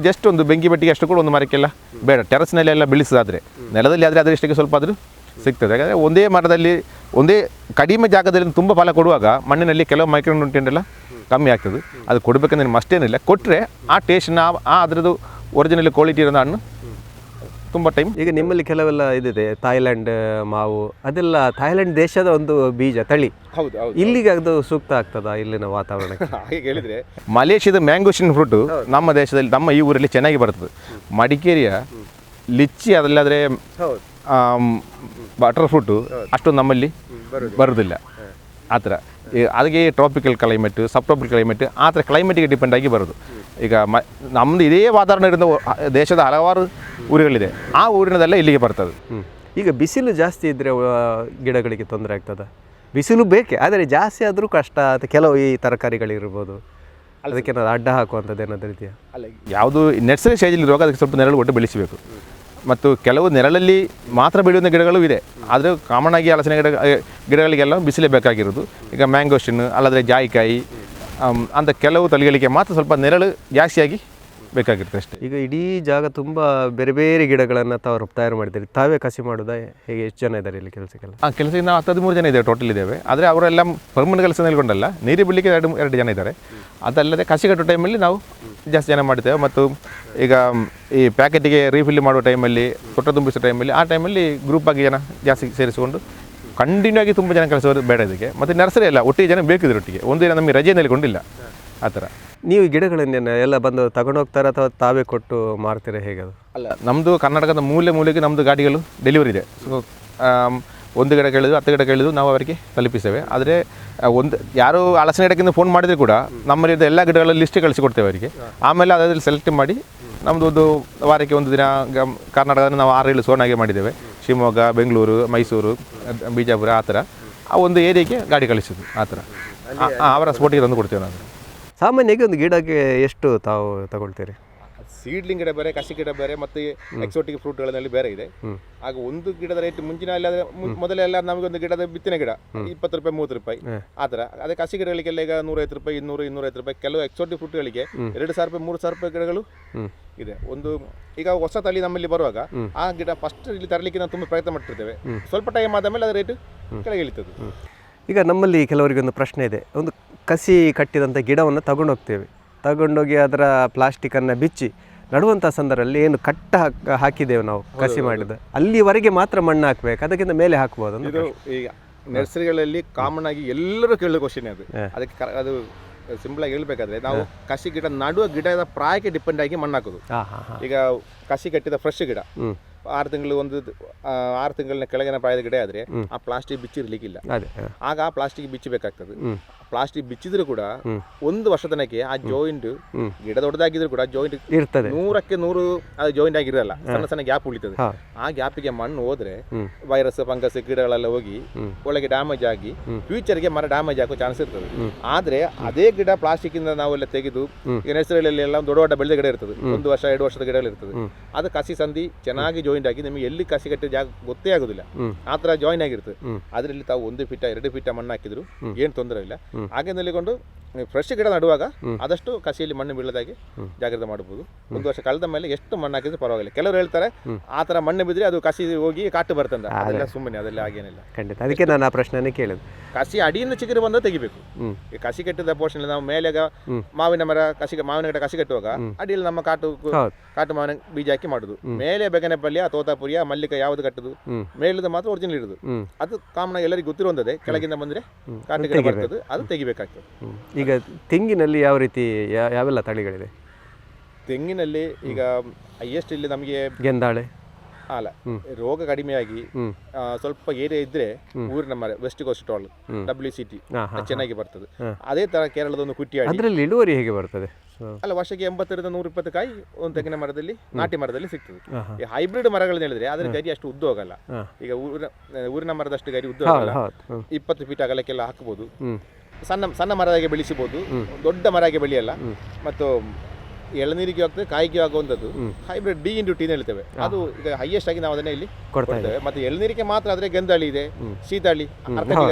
ಜಸ್ಟ್ ಒಂದು ಬೆಂಕಿ ಬೆಟ್ಟಿಗೆ ಅಷ್ಟು ಕೂಡ ಒಂದು ಮರಕ್ಕೆಲ್ಲ ಬೇಡ. ಟೆರಸ್ನಲ್ಲಿ ಎಲ್ಲ ಬೆಳೆಸೋದಾದರೆ, ನೆಲದಲ್ಲಿ ಆದರೆ ಅದರಷ್ಟಕ್ಕೆ ಸ್ವಲ್ಪ ಆದರೂ ಸಿಗ್ತದೆ. ಯಾಕಂದರೆ ಒಂದೇ ಮರದಲ್ಲಿ ಒಂದೇ ಕಡಿಮೆ ಜಾಗದಲ್ಲಿ ತುಂಬ ಫಲ ಕೊಡುವಾಗ ಮಣ್ಣಿನಲ್ಲಿ ಕೆಲವು ಮೈಕ್ರೋ ನ್ಯೂಟ್ರಿಯೆಂಟ್ ಎಲ್ಲ ಕಮ್ಮಿ ಆಗ್ತದೆ. ಅದು ಕೊಡಬೇಕಂದ್ರೆ ಮಷ್ಟೇನಿಲ್ಲ, ಕೊಟ್ಟರೆ ಆ ಟೇಸ್ಟ್ನ ಅದರದ್ದು ಒರಿಜಿನಲ್ ಕ್ವಾಲಿಟಿ ಇರೋ ಹಣ್ಣು ತುಂಬ ಟೈಮ್. ಈಗ ನಿಮ್ಮಲ್ಲಿ ಕೆಲವೆಲ್ಲ ಇದಿದೆ, ಥಾಯ್ಲ್ಯಾಂಡ್ ಮಾವು, ಅದೆಲ್ಲ ಥಾಯ್ಲ್ಯಾಂಡ್ ದೇಶದ ಒಂದು ಬೀಜ ತಳಿ. ಹೌದು, ಇಲ್ಲಿಗೆ ಅದು ಸೂಕ್ತ ಆಗ್ತದಾ ಇಲ್ಲಿನ ವಾತಾವರಣಕ್ಕೆ? ಹಾಗೆ ಹೇಳಿದರೆ ಮಲೇಷ್ಯಾದ ಮ್ಯಾಂಗೋಸ್ಟಿನ್ ಫ್ರೂಟು ನಮ್ಮ ದೇಶದಲ್ಲಿ, ನಮ್ಮ ಈ ಊರಲ್ಲಿ ಚೆನ್ನಾಗಿ ಬರ್ತದೆ. ಮಡಿಕೇರಿಯ ಲಿಚ್ಚಿ ಅದಲ್ಲಾದರೆ ಬಟರ್ ಫ್ರೂಟು ಅಷ್ಟೊಂದು ನಮ್ಮಲ್ಲಿ ಬರೋದಿಲ್ಲ. ಆ ಥರ ಅದಕ್ಕೆ ಟ್ರಾಪಿಕಲ್ ಕ್ಲೈಮೇಟು, ಸಬ್ ಟ್ರಾಪಿಕಲ್ ಕ್ಲೈಮೇಟ್, ಆ ಥರ ಕ್ಲೈಮೇಟಿಗೆ ಡಿಪೆಂಡ್ ಆಗಿ ಬರೋದು. ಈಗ ನಮ್ಮದು ಇದೇ ವಾತಾವರಣ ಇರೋ ದೇಶದ ಹಲವಾರು ಊರುಗಳಿದೆ, ಆ ಊರಿನದೆಲ್ಲ ಇಲ್ಲಿಗೆ ಬರ್ತದೆ. ಈಗ ಬಿಸಿಲು ಜಾಸ್ತಿ ಇದ್ದರೆ ಗಿಡಗಳಿಗೆ ತೊಂದರೆ ಆಗ್ತದೆ? ಬಿಸಿಲು ಬೇಕೇ, ಆದರೆ ಜಾಸ್ತಿ ಆದರೂ ಕಷ್ಟ. ಅದು ಕೆಲವು ಈ ತರಕಾರಿಗಳಿರ್ಬೋದು, ಅದಕ್ಕೆ ಏನಾದ್ರು ಅಡ್ಡ ಹಾಕುವಂಥದ್ದು ಏನಾದರೂ ಇದೆಯಾ? ಅಲ್ಲ, ಯಾವುದು ನರ್ಸರಿ ಸ್ಟೇಜಲ್ಲಿರುವಾಗ ಅದಕ್ಕೆ ಸ್ವಲ್ಪ ನೆರಳು ಕೊಟ್ಟು ಬೆಳೆಸಬೇಕು. ಮತ್ತು ಕೆಲವು ನೆರಳಲ್ಲಿ ಮಾತ್ರ ಬೆಳೆಯುವ ಗಿಡಗಳು ಇದೆ, ಆದರೆ ಕಾಮನ್ ಆಗಿ ಹಲಸಿನ ಗಿಡಗಳಿಗೆಲ್ಲ ಬಿಸಿಲೇ ಬೇಕಾಗಿರೋದು. ಈಗ ಮ್ಯಾಂಗೋಸ್ಟಿನ್ ಅಲ್ಲದ್ರೆ ಜಾಯಿಕಾಯಿ ಅಂತ ಕೆಲವು ತಳಿಗಳಿಗೆ ಮಾತ್ರ ಸ್ವಲ್ಪ ನೆರಳು ಜಾಸ್ತಿಯಾಗಿ ಬೇಕಾಗಿರುತ್ತೆ ಅಷ್ಟೇ. ಈಗ ಇಡೀ ಜಾಗ ತುಂಬ ಬೇರೆ ಬೇರೆ ಗಿಡಗಳನ್ನು ತಯಾರು ಮಾಡಿದ್ದೀರಿ, ತಾವೇ ಕಸಿ ಮಾಡೋದಾ ಹೇಗೆ? ಎಷ್ಟು ಜನ ಇದ್ದಾರೆ ಇಲ್ಲಿ ಕೆಲಸಕ್ಕೆಲ್ಲ? ಕೆಲಸಕ್ಕೆ ನಾವು 13 ಜನ ಇದ್ದೇವೆ, ಟೋಟಲ್ ಇದ್ದೇವೆ. ಆದರೆ ಅವರೆಲ್ಲ ಪರ್ಮನೆಂಟ್ ಕೆಲಸ ನಿಲ್ಕೊಂಡಲ್ಲ, ನೀರು ಬಿಡಲಿಕ್ಕೆ ಎರಡು ಜನ ಇದ್ದಾರೆ. ಅದಲ್ಲದೆ ಕಸಿ ಕಟ್ಟೋ ಟೈಮಲ್ಲಿ ನಾವು ಜಾಸ್ತಿ ಜನ ಮಾಡ್ತೇವೆ. ಮತ್ತು ಈಗ ಈ ಪ್ಯಾಕೆಟಿಗೆ ರೀಫಿಲ್ ಮಾಡುವ ಟೈಮಲ್ಲಿ, ತೊಟ್ಟ ತುಂಬಿಸೋ ಟೈಮಲ್ಲಿ, ಆ ಟೈಮಲ್ಲಿ ಗ್ರೂಪಾಗಿ ಜನ ಜಾಸ್ತಿ ಸೇರಿಸಿಕೊಂಡು ಕಂಟಿನ್ಯೂ ಆಗಿ ತುಂಬ ಜನ ಕೆಲಸವರು ಬೇಡ ಇದಕ್ಕೆ. ಮತ್ತು ನರ್ಸರಿ ಎಲ್ಲ ಒಟ್ಟಿಗೆ ಜನ ಬೇಕಿದ್ರು ಒಟ್ಟಿಗೆ, ಒಂದಿನ ನಮಗೆ ರಜೆ ನೆಲೆಗೊಂಡಿಲ್ಲ ಆ ಥರ. ನೀವು ಈ ಗಿಡಗಳನ್ನೇನು ಎಲ್ಲ ಬಂದು ತಗೊಂಡೋಗ್ತಾರೆ ಅಥವಾ ತಾವೇ ಕೊಟ್ಟು ಮಾರ್ತೀರಾ, ಹೇಗೆ ಅದು? ಅಲ್ಲ, ನಮ್ಮದು ಕರ್ನಾಟಕದ ಮೂಲೆಗೆ ನಮ್ಮದು ಗಾಡಿಗಳು ಡೆಲಿವರಿ ಇದೆ. ಸೊ ಒಂದು ಗಿಡ ಕೇಳಿದ್ರು 10 ಗಿಡ ಕೇಳಿದ್ರು ನಾವು ಅವರಿಗೆ ತಲುಪಿಸ್ತೇವೆ. ಆದರೆ ಯಾರು ಹಲಸಿನ ಗಿಡಕ್ಕಿಂತ ಫೋನ್ ಮಾಡಿದರೆ ಕೂಡ ನಮ್ಮಲ್ಲಿದ್ದ ಎಲ್ಲ ಗಿಡಗಳ ಲಿಸ್ಟ್ ಕಳಿಸಿಕೊಡ್ತೇವೆ ಅವರಿಗೆ. ಆಮೇಲೆ ಅದರಲ್ಲಿ ಸೆಲೆಕ್ಟ್ ಮಾಡಿ ನಮ್ಮದು ವಾರಕ್ಕೆ ಒಂದು ದಿನ ಕರ್ನಾಟಕದಲ್ಲಿ ನಾವು 6-7 ಸೋನಾಗೆ ಮಾಡಿದ್ದೇವೆ. ಶಿವಮೊಗ್ಗ, ಬೆಂಗಳೂರು, ಮೈಸೂರು, ಬಿಜಾಪುರ, ಆ ಥರ ಆ ಒಂದು ಏರಿಯಾಗೆ ಗಾಡಿ ಕಳಿಸೋದು. ಆ ಥರ ಅವರ ಸ್ಪೋಟಿಗೆ ತಂದು ಕೊಡ್ತೇವೆ ನಾವು. ಸಾಮಾನ್ಯವಾಗಿ ಒಂದು ಗಿಡಕ್ಕೆ ಎಷ್ಟು ತಾವು ತಗೊಳ್ತೀರಿ? ಸೀಡ್ಲಿಂಗ್ ಗಿಡ ಬೇರೆ, ಕಸಿ ಗಿಡ ಬೇರೆ, ಮತ್ತು ಎಕ್ಸೋಟಿಕ್ ಫ್ರೂಟ್ಗಳಲ್ಲಿ ಬೇರೆ ಇದೆ. ಆಗ ಒಂದು ಗಿಡದ ರೇಟ್ ಮುಂಚಿನ ಅಲ್ಲಾದರೆ ಮೊದಲೆಲ್ಲ ನಮಗೊಂದು ಗಿಡದ ಬಿತ್ತನೆ ಗಿಡ 20 ರೂಪಾಯಿ 30 ರೂಪಾಯಿ ಆ ಥರ. ಅದೇ ಕಸಿ ಗಿಡಗಳಿಗೆಲ್ಲ ಈಗ 150 ರೂಪಾಯಿ 200-250 ರೂಪಾಯಿ. ಕೆಲವು ಎಕ್ಸೋಟಿಕ್ ಫ್ರೂಟ್ಗಳಿಗೆ 2000 ರೂಪಾಯಿ 3000 ರೂಪಾಯಿ ಗಿಡಗಳು ಇದೆ. ಈಗ ಹೊಸ ತಳಿ ನಮ್ಮಲ್ಲಿ ಬರುವಾಗ ಆ ಗಿಡ ಫಸ್ಟ್ ಇಲ್ಲಿ ತರಲಿಕ್ಕೆ ನಾವು ತುಂಬ ಪ್ರಯತ್ನ ಮಾಡ್ತಿರ್ತೇವೆ. ಸ್ವಲ್ಪ ಟೈಮ್ ಆದ ಮೇಲೆ ಅದರ ರೇಟ್ ಕೆಳಗೆ ಇಳಿತದೆ. ಈಗ ನಮ್ಮಲ್ಲಿ ಕೆಲವರಿಗೆ ಒಂದು ಪ್ರಶ್ನೆ ಇದೆ, ಒಂದು ಕಸಿ ಕಟ್ಟಿದಂಥ ಗಿಡವನ್ನು ತಗೊಂಡೋಗಿ ಅದರ ಪ್ಲಾಸ್ಟಿಕನ್ನು ಬಿಚ್ಚಿ ನಡುವಂಥ ಸಂದರ್ಭದಲ್ಲಿ ಏನು ಹಾಕಿದ್ದೇವೆ ನಾವು ಕಸಿ ಮಾಡಿದ ಅಲ್ಲಿವರೆಗೆ ಮಾತ್ರ ಮಣ್ಣು ಹಾಕಬೇಕು, ಅದಕ್ಕಿಂತ ಮೇಲೆ ಹಾಕ್ಬೋದು? ಇದು ಈಗ ನರ್ಸರಿಗಳಲ್ಲಿ ಕಾಮನ್ ಆಗಿ ಎಲ್ಲರೂ ಕೇಳೋ ಕ್ವಶನ್ ಅದಕ್ಕೆ ಅದು ಸಿಂಪಲ್ ಆಗಿ ಹೇಳ್ಬೇಕಾದ್ರೆ, ನಾವು ಕಸಿ ಗಿಡ ನಡುವ ಗಿಡದ ಪ್ರಾಯಕ್ಕೆ ಡಿಪೆಂಡ್ ಆಗಿ ಮಣ್ಣು ಹಾಕೋದು. ಈಗ ಕಸಿ ಕಟ್ಟಿದ ಫ್ರೆಶ್ ಗಿಡ 6 ತಿಂಗಳಿನ ಕೆಳಗಿನ ಪ್ರಾಯದ ಗಿಡ ಆದರೆ ಆ ಪ್ಲಾಸ್ಟಿಕ್ ಬಿಚ್ಚಿರ್ಲಿಕ್ಕಿಲ್ಲ, ಆಗ ಆ ಪ್ಲಾಸ್ಟಿಕ್ ಬಿಚ್ಚಬೇಕಾಗ್ತದೆ. ಪ್ಲಾಸ್ಟಿಕ್ ಬಿಚ್ಚಿದ್ರು ಕೂಡ ಒಂದು ವರ್ಷ ತನಕ ಆ ಜಾಯಿಂಟ್ ಗಿಡ ದೊಡ್ಡದಾಗಿದ್ರು ಕೂಡ ಜಾಯಿಂಟ್ ಇರ್ತದೆ 100% ಅದು ಜಾಯಿಂಟ್ ಆಗಿರಲ್ಲ, ಸಣ್ಣ ಸಣ್ಣ ಗ್ಯಾಪ್ ಉಳಿತದೆ. ಆ ಗ್ಯಾಪಿಗೆ ಮಣ್ಣು ಹೋದ್ರೆ ವೈರಸ್ ಫಂಗಸ್ ಗಿಡಗಳೆಲ್ಲ ಹೋಗಿ ಒಳಗೆ ಡ್ಯಾಮೇಜ್ ಆಗಿ ಫ್ಯೂಚರ್ಗೆ ಮರ ಡ್ಯಾಮೇಜ್ ಆಗೋ ಚಾನ್ಸ್ ಇರ್ತದೆ. ಆದ್ರೆ ಅದೇ ಗಿಡ ಪ್ಲಾಸ್ಟಿಕ್ ಇಂದ ನಾವೆಲ್ಲ ತೆಗೆದು ಈಗ ನರ್ಸರಿಯಲ್ಲಿ ಎಲ್ಲ ದೊಡ್ಡ ದೊಡ್ಡ ಬೆಳೆದ ಗಿಡ ಇರ್ತದೆ, 1 ವರ್ಷ 2 ವರ್ಷದ ಗಿಡಗಳು ಇರ್ತದೆ. ಅದು ಕಸಿ ಸಂಧಿ ಚೆನ್ನಾಗಿ ಜಾಯಿಂಟ್ ಆಗಿ ನಿಮಗೆ ಎಲ್ಲಿ ಕಸಿ ಕಟ್ಟಿದ ಜಾಗ ಗೊತ್ತೇ ಆಗುದಿಲ್ಲ, ಆ ತರ ಜಾಯಿನ್ ಆಗಿರ್ತದೆ. ಅದರಲ್ಲಿ ತಾವು 1 ಫೀಟ 2 ಫೀಟ ಮಣ್ಣು ಹಾಕಿದ್ರು ಏನು ತೊಂದರೆ ಇಲ್ಲ. ಹಾಗೆ ನಲ್ಲಿಕೊಂಡು ಫ್ರೆಶ್ ಗಿಡ ನಡುವಾಗ ಆದಷ್ಟು ಕಸಿಯಲ್ಲಿ ಮಣ್ಣು ಬೀಳದಾಗಿ ಜಾಗ್ರತೆ ಮಾಡಬಹುದು. 1 ವರ್ಷ ಕಳೆದ ಮೇಲೆ ಎಷ್ಟು ಮಣ್ಣು ಹಾಕಿದ್ರೆ ಪರವಾಗಿಲ್ಲ. ಕೆಲವರು ಹೇಳ್ತಾರೆ ಆ ತರ ಮಣ್ಣು ಬಿದ್ದರೆ ಅದು ಕಸಿ ಹೋಗಿ ಕಾಟು ಬರ್ತಂದ, ಅದೆಲ್ಲ ಸುಮ್ಮನೆ, ಅದೆಲ್ಲ ಹಾಗೇನಿಲ್ಲ. ಖಂಡಿತ, ಅದಕ್ಕೆ ನಾನು ಆ ಪ್ರಶ್ನೆನೇ ಕೇಳಿದ್ದು. ಕಸಿ ಅಡಿಯಿಂದ ಚಿಗುರು ಬಂದ ತೆಗಿಬೇಕು. ಈ ಕಸಿ ಕಟ್ಟಿದ ಪೋರ್ಷನ್ ನಾವು ಮೇಲೆ ಮಾವಿನ ಮರ ಮಾವಿನ ಗಿಡ ಕಸಿ ಕಟ್ಟುವಾಗ ಅಡಿಯಲ್ಲಿ ನಮ್ಮ ಕಾಟು ಮಾವಿನ ಬೀಜ ಹಾಕಿ ಮಾಡುದು. ಮೇಲೆ ಬೆಗನೆ ಪಲ್ಯ ತೋತಾಪುರಿಯ ಮಲ್ಲಿಕ ಯಾವ್ದು ಕಟ್ಟುದು, ಮೇಲದ ಮಾತ್ರ ಒರಿಜಿನಲ್ ಇಡುದು. ಅದು ಕಾಮನ್ ಎಲ್ಲರಿಗೂ ಗೊತ್ತಿರುವಂತದೆ. ಕೆಳಗಿಂದ ಬಂದ್ರೆ ಕಾಟು ಗಿಡ ಬರ್ತದೆ, ಅದು ತೆಗಿಬೇಕಾಗ್ತದೆ. ಈಗ ತೆಂಗಿನಲ್ಲಿ ಯಾವ ರೀತಿ ಯಾವೆಲ್ಲ ತಳಿಗಳಿದೆ? ತೆಂಗಿನಲ್ಲಿ ಈಗ ಹೈಯೆಸ್ಟ್ ಇಲ್ಲಿ ನಮಗೆ ಗೆಂದಾಳೆ ಅಲ್ಲ, ರೋಗ ಕಡಿಮೆಯಾಗಿ ಸ್ವಲ್ಪ ಏರಿಯಾ ಇದ್ರೆ ಊರಿನ ಮರ ವೆಸ್ಟ್ ಕೋಸ್ಟ್ ಟಾಲ್ WCT ಚೆನ್ನಾಗಿ ಬರ್ತದೆ. ಅದೇ ತರ ಕೇರಳದ ಒಂದು ಕುಟ್ಟಿಯಾಡಿ, ಅದರಲ್ಲಿ ಇಳುವರಿ ಹೇಗೆ ಬರ್ತದೆ? ಅಲ್ಲ, ವರ್ಷಕ್ಕೆ 80ರಿಂದ 120 ಕಾಯಿ ಒಂದು ತೆಂಗಿನ ಮರದಲ್ಲಿ, ನಾಟಿ ಮರದಲ್ಲಿ ಸಿಗ್ತದೆ. ಈ ಹೈಬ್ರಿಡ್ ಮರಗಳನ್ನ ಹೇಳಿದ್ರೆ ಅದ್ರ ಗರಿ ಅಷ್ಟು ಉದ್ದ ಹೋಗಲ್ಲ. ಈಗ ಊರಿನ ಮರದಷ್ಟು ಗರಿ ಉದ್ದ ಹೋಗಲ್ಲ, 20 ಫೀಟ್ ಅಗಲಕ್ಕೆಲ್ಲ ಹಾಕಬಹುದು. ಸಣ್ಣ ಮರದಾಗೆ ಬೆಳೆಸಬಹುದು, ದೊಡ್ಡ ಮರಗೆ ಬೆಳೆಯಲ್ಲ. ಮತ್ತು ಎಳನೀರಿಗೆ ಆಗ್ತದೆ, ಕಾಯಿಗೆ ಆಗುವಂಥದ್ದು ಹೈಬ್ರಿಡ್ D/T ಹೇಳ್ತೇವೆ. ಅದು ಈಗ ಹೈಯೆಸ್ಟ್ ಆಗಿ ನಾವು ಅದನ್ನ ಇಲ್ಲಿ ಕೊಡ್ತೇವೆ. ಮತ್ತೆ ಎಳನೀರಿಗೆ ಮಾತ್ರ ಆದ್ರೆ ಗೆಂದಾಳಿ ಇದೆ, ಶೀತಾಳಿ,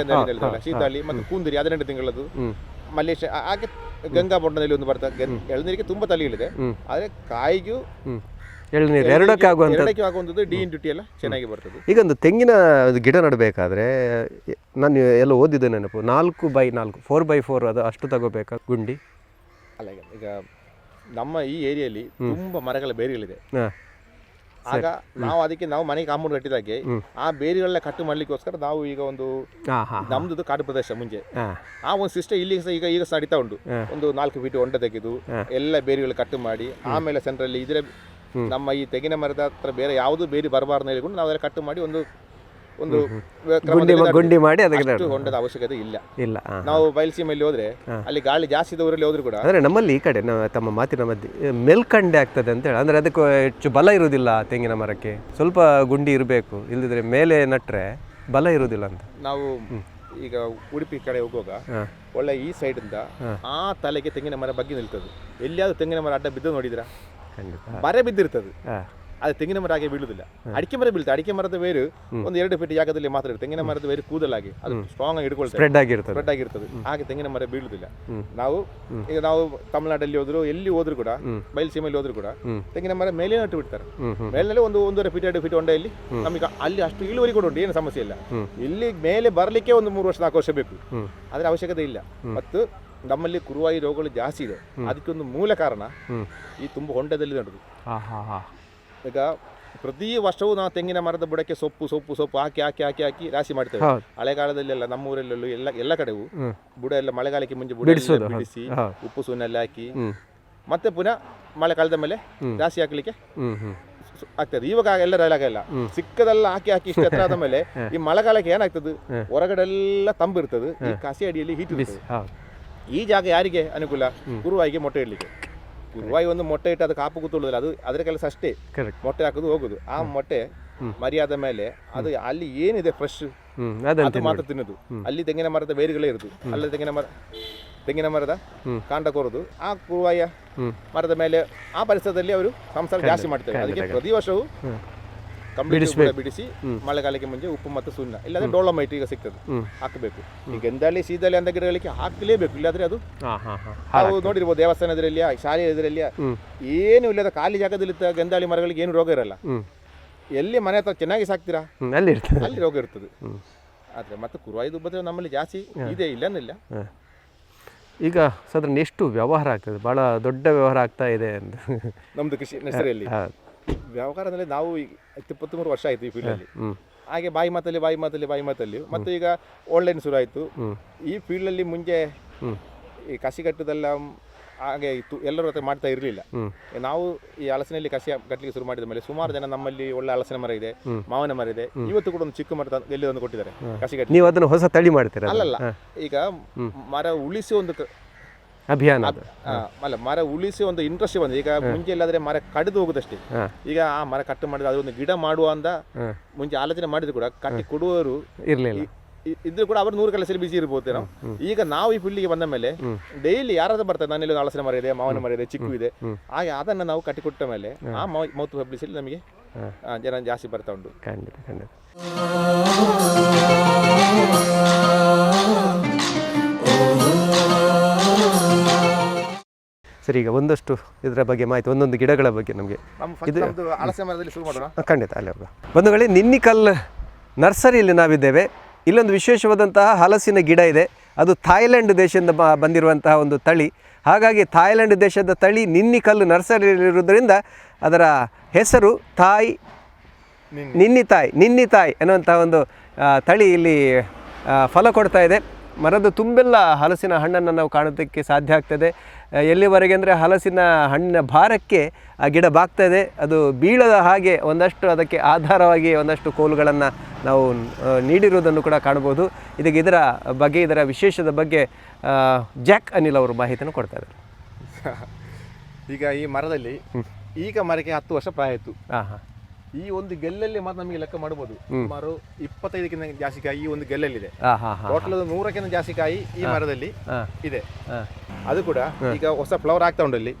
ಶೀತಾಳಿ ಮತ್ತು ಕೂಂದಿರಿ 18 ತಿಂಗಳದ್ದು, ಮಲ್ಲೇಶ, ಹಾಗೆ ಗಂಗಾ ಬೊಂಡದಲ್ಲಿ ಒಂದು ಬರ್ತದೆ. ಎಳನೀರಿಗೆ ತುಂಬಾ ತಳಿಗಳಿದೆ, ಆದ್ರೆ ಕಾಯಿಗೂ ಎಳನೀರು ಎರಡಕ್ಕೆ ಆಗುವಂಥದ್ದು D/T ಎಲ್ಲ ಚೆನ್ನಾಗಿ ಬರ್ತದೆ. ಈಗ ಒಂದು ತೆಂಗಿನ ಗಿಡ ನಡಬೇಕಾದ್ರೆ ನಾನು ಎಲ್ಲ ಓದಿದ್ದೆ ನೆನಪು, 4x4 4x4 ಅದು ಅಷ್ಟು ತಗೋಬೇಕಾ ಗುಂಡಿ? ಅಲ್ಲ, ಈಗ ನಮ್ಮ ಈ ಏರಿಯಲ್ಲಿ ತುಂಬಾ ಮರಗಳ ಬೇರುಗಳಿದೆ. ಆಗ ನಾವು ಅದಕ್ಕೆ ನಾವು ಮನೆಗೆ ಕಾಂಪೌಂಡ್ ಕಟ್ಟಿದಾಗೆ ಆ ಬೇರುಗಳನ್ನ ಕಟ್ಟು ಮಾಡ್ಲಿಕ್ಕೋಸ್ಕರ ನಾವು ಈಗ ಒಂದು ನಮ್ದು ಕಾಡು ಪ್ರದೇಶ ಮುಂಚೆ ಆ ಒಂದು ಸಿಸ್ಟಮ್ ಇಲ್ಲಿ ಈಗ ನಡೀತಾ ಉಂಟು. ಒಂದು 4 ಫೀಟ್ ಹೊಂಡ ತೆಗೆದು ಎಲ್ಲ ಬೇರುಗಳು ಕಟ್ಟು ಮಾಡಿ ಆಮೇಲೆ ಸೆಂಟ್ರಲ್ಲಿ ಇದ್ರೆ ನಮ್ಮ ಈ ತೆಂಗಿನ ಮರದ ಹತ್ರ ಬೇರೆ ಯಾವುದು ಬೇರೆ ಬರಬಾರ್ದು ಹೇಳಿಕೊಂಡು ನಾವು ಅದನ್ನ ಕಟ್ಟು ಮಾಡಿ ಒಂದು ಗುಂಡಿ ಮಾಡಿ ಅದಕ್ಕೆ ಹೊಂಡದ ಅವಶ್ಯಕತೆ ಇಲ್ಲ. ನಾವು ಬಯಲುಸೀಮೆಯಲ್ಲಿ ಹೋದ್ರೆ ಅಲ್ಲಿ ಗಾಳಿ ಜಾಸ್ತಿ ಊರಲ್ಲಿ ಹೋದ್ರು ಕೂಡ, ಅಂದ್ರೆ ನಮ್ಮಲ್ಲಿ ಈ ಕಡೆ ತಮ್ಮ ಮಾತಿನ ಮಧ್ಯೆ ಮೇಲ್ಕಂಡೆ ಆಗ್ತದೆ ಅಂತ ಹೇಳಿ, ಅಂದ್ರೆ ಅದಕ್ಕೆ ಹೆಚ್ಚು ಬಲ ಇರುವುದಿಲ್ಲ ತೆಂಗಿನ ಮರಕ್ಕೆ, ಸ್ವಲ್ಪ ಗುಂಡಿ ಇರಬೇಕು, ಇಲ್ಲದಿದ್ರೆ ಮೇಲೆ ನಟ್ರೆ ಬಲ ಇರುವುದಿಲ್ಲ ಅಂತ. ನಾವು ಈಗ ಉಡುಪಿ ಕಡೆ ಹೋಗುವಾಗ ಒಳ್ಳೆ ಈ ಸೈಡ್ ಇಂದ ಆ ತಲೆಗೆ ತೆಂಗಿನ ಮರ ಬಗ್ಗೆ ನಿಲ್ತದೆ. ಎಲ್ಲಿಯಾದ್ರೂ ತೆಂಗಿನ ಮರ ಅಡ್ಡ ಬಿದ್ದು ನೋಡಿದ್ರ ಬರೆ ಬಿದ್ದಿರ್ತದೆ, ಅದು ತೆಂಗಿನ ಮರ ಹಾಗೆ ಬೀಳುದಿಲ್ಲ. ಅಡಿಕೆ ಮರ ಬೀಳುತ್ತೆ. ಅಡಿಕೆ ಮರದ ಬೇರು ಒಂದು 2 ಫೀಟ್ ಜಾಗದಲ್ಲಿ ಮಾತ್ರ ಇರುತ್ತೆ. ತೆಂಗಿನ ಮರದ ಬೇರು ಕೂದಲಾಗಿ ಅದು ಸ್ಟ್ರಾಂಗ್ ಆಗಿ ಹಿಡ್ಕೊಳ್ತದೆ, ಸ್ಪ್ರೆಡ್ ಆಗಿರ್ತದೆ. ಹಾಗೆ ತೆಂಗಿನ ಮರ ಬೀಳುದಿಲ್ಲ. ಈಗ ನಾವು ತಮಿಳುನಾಡಲ್ಲಿ ಹೋದ್ರು, ಎಲ್ಲಿ ಹೋದ್ರು ಕೂಡ, ಬಯಲುಸೀಮೆಯಲ್ಲಿ ಹೋದ್ರು ಕೂಡ ತೆಂಗಿನ ಮರ ಮೇಲೆ ನಟ್ಟು ಬಿಡ್ತಾರೆ. ಮೇಲೆ 1.5 ಫೀಟ್ 2 ಫೀಟ್ ಹೊಂಡ ಇಲ್ಲಿ ನಮಗೆ ಅಲ್ಲಿ ಅಷ್ಟು ಇಳುವರಿ ಕೂಡ ಉಂಟು, ಏನು ಸಮಸ್ಯೆ ಇಲ್ಲ. ಇಲ್ಲಿ ಮೇಲೆ ಬರ್ಲಿಕ್ಕೆ ಒಂದು 3 ವರ್ಷ 4 ವರ್ಷ ಬೇಕು, ಅದ್ರ ಅವಶ್ಯಕತೆ ಇಲ್ಲ. ಮತ್ತು ನಮ್ಮಲ್ಲಿ ಕುರುವಾಯಿ ರೋಗಗಳು ಜಾಸ್ತಿ ಇದೆ. ಅದಕ್ಕೊಂದು ಮೂಲ ಕಾರಣ ಈ ತುಂಬ ಹೊಂಡದಲ್ಲಿ ನಡುದು. ಈಗ ಪ್ರತಿ ವರ್ಷವೂ ನಾವು ತೆಂಗಿನ ಮರದ ಬುಡಕ್ಕೆ ಸೊಪ್ಪು ಹಾಕಿ ರಾಶಿ ಮಾಡ್ತೇವೆ. ಹಳೆಗಾಲದಲ್ಲೆಲ್ಲ ನಮ್ಮ ಊರಲ್ಲೆಲ್ಲೂ ಎಲ್ಲ ಕಡೆಗೂ ಬುಡ ಎಲ್ಲ ಮಳೆಗಾಲಕ್ಕೆ ಮುಂಚೆ ಬುಡ ಬಿಡಿಸಿ ಉಪ್ಪು ಸುಣ್ಣೆಲ್ಲ ಹಾಕಿ ಮತ್ತೆ ಪುನಃ ಮಳೆ ಕಳೆದ ಮೇಲೆ ರಾಶಿ ಹಾಕ್ಲಿಕ್ಕೆ ಆಗ್ತದೆ. ಇವಾಗ ಎಲ್ಲಲ್ಲ ಸಿಕ್ಕದೆಲ್ಲ ಹಾಕಿ ಇಷ್ಟ ಹತ್ರ ಆದ ಮೇಲೆ ಈ ಮಳೆಗಾಲಕ್ಕೆ ಏನಾಗ್ತದೆ, ಹೊರಗಡೆ ಎಲ್ಲ ತಂಬಿರ್ತದೆ, ಈ ಕಸಿ ಅಡಿಯಲ್ಲಿ ಹೀಟ್ ಇರ್ತದೆ. ಈ ಜಾಗ ಯಾರಿಗೆ ಅನುಕೂಲ? ಕುರುವಾಯಿಗೆ ಮೊಟ್ಟೆ ಇಡ್ಲಿಕ್ಕೆ. ಕುರುವಾಯಿ ಒಂದು ಮೊಟ್ಟೆ ಇಟ್ಟು ಅದಕ್ಕೆ ಕಾಪು ಕೂತುಳ್ಳೋದಿಲ್ಲ, ಅದು ಅದರ ಕೆಲಸ ಅಷ್ಟೇ, ಮೊಟ್ಟೆ ಹಾಕೋದು ಹೋಗುದು. ಆ ಮೊಟ್ಟೆ ಮರಿಯಾದ ಮೇಲೆ ಅದು ಅಲ್ಲಿ ಏನಿದೆ ಫ್ರೆಶ್ ಅದು ಮಾತ್ರ ತಿನ್ನೋದು. ಅಲ್ಲಿ ತೆಂಗಿನ ಮರದ ಬೇರುಗಳೇ ಇರುದು, ಅಲ್ಲಿ ತೆಂಗಿನ ಮರದ ಕಾಂಡ ಕೊರೋದು. ಆ ಕುರುವಾಯ ಮರದ ಮೇಲೆ ಆ ಪರಿಸರದಲ್ಲಿ ಅವರು ಸಂಸಾರ ಜಾಸ್ತಿ ಮಾಡ್ತಾರೆ. ಅದಕ್ಕೆ ಪ್ರತಿ ವರ್ಷವೂ ಬಿಡಿಸಿ ಮಳೆಗಾಲಕ್ಕೆ ಮುಂಚೆ ಉಪ್ಪು ಮತ್ತು ಸುಣ್ಣ, ಇಲ್ಲಾಂದ್ರೆ ಡೋಲಮೈಟ್ ಈಗ ಸಿಗ್ತದೆ, ಹಾಕಬೇಕು. ಈ ಗೆಂದಾಳಿ ಸೀದಾಳಿ ಅಂತ ಗಿಡಗಳಿಗೆ ಹಾಕಲೇಬೇಕು, ಇಲ್ಲಾಂದ್ರೆ ಅದು ನಾವು ನೋಡಿರ್ಬೋದು ದೇವಸ್ಥಾನದಲ್ಲಿ ಶಾಲೆಯ ಇದರಲ್ಲಿ ಏನು ಇಲ್ಲದ ಖಾಲಿ ಜಾಗದಲ್ಲಿ ಗೆಂದಾಳಿ ಮರಗಳಿಗೆ ಏನು ರೋಗ ಇರಲ್ಲ. ಎಲ್ಲಿ ಮನೆ ಹತ್ರ ಚೆನ್ನಾಗಿ ಸಾಕ್ತೀರಾ ಅಲ್ಲಿ ರೋಗ ಇರ್ತದೆ. ಆದ್ರೆ ಮತ್ತೆ ಕುರುವಾಯಿದು ಉಪದ್ರವ ನಮ್ಮಲ್ಲಿ ಜಾಸ್ತಿ ಇದೆ, ಇಲ್ಲನಿಲ್ಲ. ಈಗ ಸಾಧಾರಣ ಎಷ್ಟು ವ್ಯವಹಾರ ಆಗ್ತದೆ? ಬಹಳ ದೊಡ್ಡ ವ್ಯವಹಾರ ಆಗ್ತಾ ಇದೆ ಅಂತ ನಮ್ದು ಕೃಷಿ ನರ್ಸರಿಯಲ್ಲಿ. ವ್ಯವಹಾರದಲ್ಲಿ ನಾವು 23 ವರ್ಷ ಆಯ್ತು ಈ ಫೀಲ್ಡಲ್ಲಿ. ಹಾಗೆ ಬಾಯಿ ಮಾತಲ್ಲಿ ಮತ್ತು ಈಗ ಆನ್ಲೈನ್ ಶುರು ಆಯಿತು. ಈ ಫೀಲ್ಡಲ್ಲಿ ಮುಂಚೆ ಈ ಕಸಿ ಕಟ್ಟುದೆಲ್ಲ ಹಾಗೆ ಇತ್ತು, ಎಲ್ಲರ ಹತ್ರ ಮಾಡ್ತಾ ಇರಲಿಲ್ಲ. ನಾವು ಈ ಹಲಸಿನಲ್ಲಿ ಕಸಿ ಕಟ್ಟಲಿಕ್ಕೆ ಶುರು ಮಾಡಿದ ಮೇಲೆ ಸುಮಾರು ಜನ ನಮ್ಮಲ್ಲಿ ಒಳ್ಳೆ ಹಲಸಿನ ಮರ ಇದೆ, ಮಾವಿನ ಮರ ಇದೆ, ಇವತ್ತು ಕೂಡ ಒಂದು ಚಿಕ್ಕ ಮರ ಎಲ್ಲಿ ಒಂದು ಕೊಟ್ಟಿದ್ದಾರೆ ಕಸಿ ಕಟ್ಟಿ. ನೀವು ಅದನ್ನು ಹೊಸ ತಳಿ ಮಾಡ್ತೀರಾ? ಅಲ್ಲಲ್ಲ, ಈಗ ಮರ ಉಳಿಸಿ ಒಂದು ಅಭಿಯಾನ ಅಲ್ಲ, ಮರ ಉಳಿಸಿ ಒಂದು ಇಂಟ್ರೆಸ್ಟ್ ಬಂದಿದೆ. ಈಗ ಮುಂಚೆ ಇಲ್ಲಾದ್ರೆ ಮರ ಕಡಿದು ಹೋಗುದಷ್ಟೇ. ಈಗ ಆ ಮರ ಕಟ್ಟು ಮಾಡಿದ್ರೆ ಅದೊಂದು ಗಿಡ ಮಾಡುವ ಅಂತ ಮುಂಚೆ ಆಲೋಚನೆ ಮಾಡಿದ್ರು ಕೂಡ ಕಟ್ಟಿ ಕೊಡುವವರು ಇರಲಿಲ್ಲ. ಇದ್ರು ಕೂಡ ಅವರು 100 ಕೆಲಸದಲ್ಲಿ ಬಿಸಿ ಇರ್ಬೋದು. ಈಗ ನಾವು ಈ ಫೀಲ್ಡಿಗೆ ಬಂದ ಮೇಲೆ ಡೈಲಿ ಯಾರಾದ್ರೂ ಬರ್ತಾರೆ, ನನ್ನಲ್ಲಿ ಹಲಸಿನ ಮರ ಇದೆ, ಮಾವಿನ ಮರ ಇದೆ, ಚಿಕ್ಕು ಇದೆ, ಹಾಗೆ ಅದನ್ನು ನಾವು ಕಟ್ಟಿಕೊಟ್ಟ ಮೇಲೆ ಆ ಮೌತ್ ಪಬ್ಲಿಸಿಟಿ ನಮಗೆ ಜನ ಜಾಸ್ತಿ ಬರ್ತಾ ಉಂಟು. ಖಂಡಿತ ಖಂಡಿತ. ಸರಿ, ಈಗ ಒಂದಷ್ಟು ಇದರ ಬಗ್ಗೆ ಮಾಹಿತಿ, ಒಂದೊಂದು ಗಿಡಗಳ ಬಗ್ಗೆ ನಮಗೆ ಹಲಸಿನ ಮರದಲ್ಲಿ ಶುರು ಮಾಡೋಣ. ಖಂಡಿತ. ಅಲ್ಲಿ ಬಂಧುಗಳೇ, ನಿನ್ನಿಕಲ್ ನರ್ಸರಿಯಲ್ಲಿ ನಾವಿದ್ದೇವೆ. ಇಲ್ಲೊಂದು ವಿಶೇಷವಾದಂತಹ ಹಲಸಿನ ಗಿಡ ಇದೆ. ಅದು ಥಾಯ್ಲೆಂಡ್ ದೇಶದಿಂದ ಬಂದಿರುವಂತಹ ಒಂದು ತಳಿ. ಹಾಗಾಗಿ ಥಾಯ್ಲೆಂಡ್ ದೇಶದ ತಳಿ ನಿನ್ನಿಕಲ್ ನರ್ಸರಿಯಲ್ಲಿರುವುದರಿಂದ ಅದರ ಹೆಸರು ನಿನ್ನಿತಾಯ್ ಅನ್ನುವಂಥ ಒಂದು ತಳಿ ಇಲ್ಲಿ ಫಲ ಕೊಡ್ತಾ ಇದೆ. ಮರದ ತುಂಬೆಲ್ಲ ಹಲಸಿನ ಹಣ್ಣನ್ನು ನಾವು ಕಾಣೋದಕ್ಕೆ ಸಾಧ್ಯ ಆಗ್ತದೆ. ಎಲ್ಲಿವರೆಗೆ ಅಂದರೆ ಹಲಸಿನ ಹಣ್ಣಿನ ಭಾರಕ್ಕೆ ಆ ಗಿಡ ಬಾಗ್ತದೆ. ಅದು ಬೀಳದ ಹಾಗೆ ಒಂದಷ್ಟು ಅದಕ್ಕೆ ಆಧಾರವಾಗಿ ಒಂದಷ್ಟು ಕೋಲುಗಳನ್ನು ನಾವು ನೀಡಿರುವುದನ್ನು ಕೂಡ ಕಾಣ್ಬೋದು. ಇದಕ್ಕೆ ಇದರ ಬಗ್ಗೆ, ಇದರ ವಿಶೇಷದ ಬಗ್ಗೆ ಜಾಕ್ ಅನಿಲ್ ಅವರು ಮಾಹಿತಿಯನ್ನು ಕೊಡ್ತಾ ಇದ್ದಾರೆ. ಈಗ ಈ ಮರದಲ್ಲಿ ಈಗ ಮರಕ್ಕೆ 10 ವರ್ಷ ಪ್ರಾಯ ಆಯಿತು. ಈ ಒಂದು ಗೆಲ್ಲಲ್ಲಿ ಮಾತ್ರ ನಮಗೆ ಲೆಕ್ಕ ಮಾಡಬಹುದು. ಸುಮಾರು 25ಕ್ಕಿಂತ ಜಾಸ್ತಿ ಕಾಯಿ ಈ ಒಂದು ಗೆಲ್ಲಲ್ಲಿದೆ. ಟೋಟಲ್ 100ಕ್ಕಿಂತ ಜಾಸ್ತಿ ಕಾಯಿ ಈ ಮರದಲ್ಲಿ ಇದೆ. ಅದು ಕೂಡ ಈಗ ಹೊಸ ಫ್ಲವರ್ ಆಗ್ತಾ ಉಂಟು. ಅಲ್ಲಿ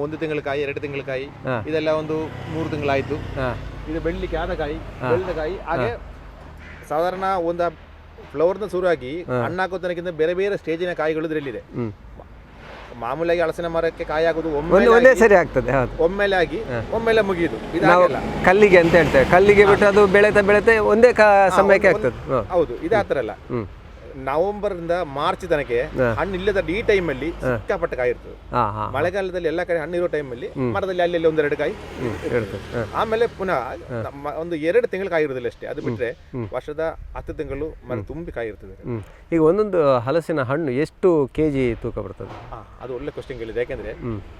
1 ತಿಂಗಳ ಕಾಯಿ, 2 ತಿಂಗಳ ಕಾಯಿ, ಇದೆಲ್ಲ ಒಂದು 3 ತಿಂಗಳಾಯ್ತು. ಇದು ಬೆಳ್ಳಿಕ್ಕೆ ಆದ ಕಾಯಿ, ಬೆಳೆದ ಕಾಯಿ. ಹಾಗೆ ಸಾಧಾರಣ ಒಂದು ಫ್ಲವರ್ನ ಶುರುವಾಗಿ ಹಣ್ಣಾಕೋ ತನಕಿಂತ ಬೇರೆ ಬೇರೆ ಸ್ಟೇಜಿನ ಕಾಯಿಗಳು ಇದರಲ್ಲಿದೆ. ಮಾಮೂಲಾಗಿ ಹಲಸಿನ ಮರಕ್ಕೆ ಕಾಯಿ ಆಗೋದು ಒಂದೇ ಸರಿ ಆಗ್ತದೆ, ಒಮ್ಮೆಲೆ ಆಗಿ ಒಮ್ಮೆಲೆ ಮುಗಿಯುದು. ಕಲ್ಲಿಗೆ ಅಂತ ಹೇಳ್ತೇವೆ, ಕಲ್ಲಿಗೆ ಬಿಟ್ಟು ಅದು ಬೆಳೆತೆ ಒಂದೇ ಸಮಯಕ್ಕೆ ಆಗ್ತದೆ. ಹೌದು, ಇದು ಆ ಥರ ಅಲ್ಲ. ನವೆಂಬರ್ ಇಂದ ಮಾರ್ಚ್ ತನಕ ಹಣ್ಣು ಇಲ್ಲದ ಈ ಟೈಮ್ ಅಲ್ಲಿ ಸಿಕ್ಕಾಪಟ್ಟೆ ಕಾಯಿ ಇರ್ತದೆ. ಮಳೆಗಾಲದಲ್ಲಿ ಎಲ್ಲ ಕಡೆ ಹಣ್ಣು ಇರೋ ಟೈಮ್ ಅಲ್ಲಿ ಮರದಲ್ಲಿ ಅಲ್ಲಿ 1-2 ಕಾಯಿ ಇರ್ತದೆ. ಆಮೇಲೆ ಪುನಃ ಒಂದು 2 ತಿಂಗಳು ಕಾಯಿ ಇರೋದಿಲ್ಲ ಅಷ್ಟೇ. ಅದು ಬಿಟ್ರೆ ವರ್ಷದ 10 ತಿಂಗಳು ಮರ ತುಂಬಿ ಕಾಯಿ ಇರ್ತದೆ. ಈಗ ಒಂದೊಂದು ಹಲಸಿನ ಹಣ್ಣು ಎಷ್ಟು ಕೆಜಿ ತೂಕ ಬರ್ತದೆ? ಅದು ಒಳ್ಳೆ ಕ್ವಶನ್ ಕೇಳಿದೆ. ಯಾಕಂದ್ರೆ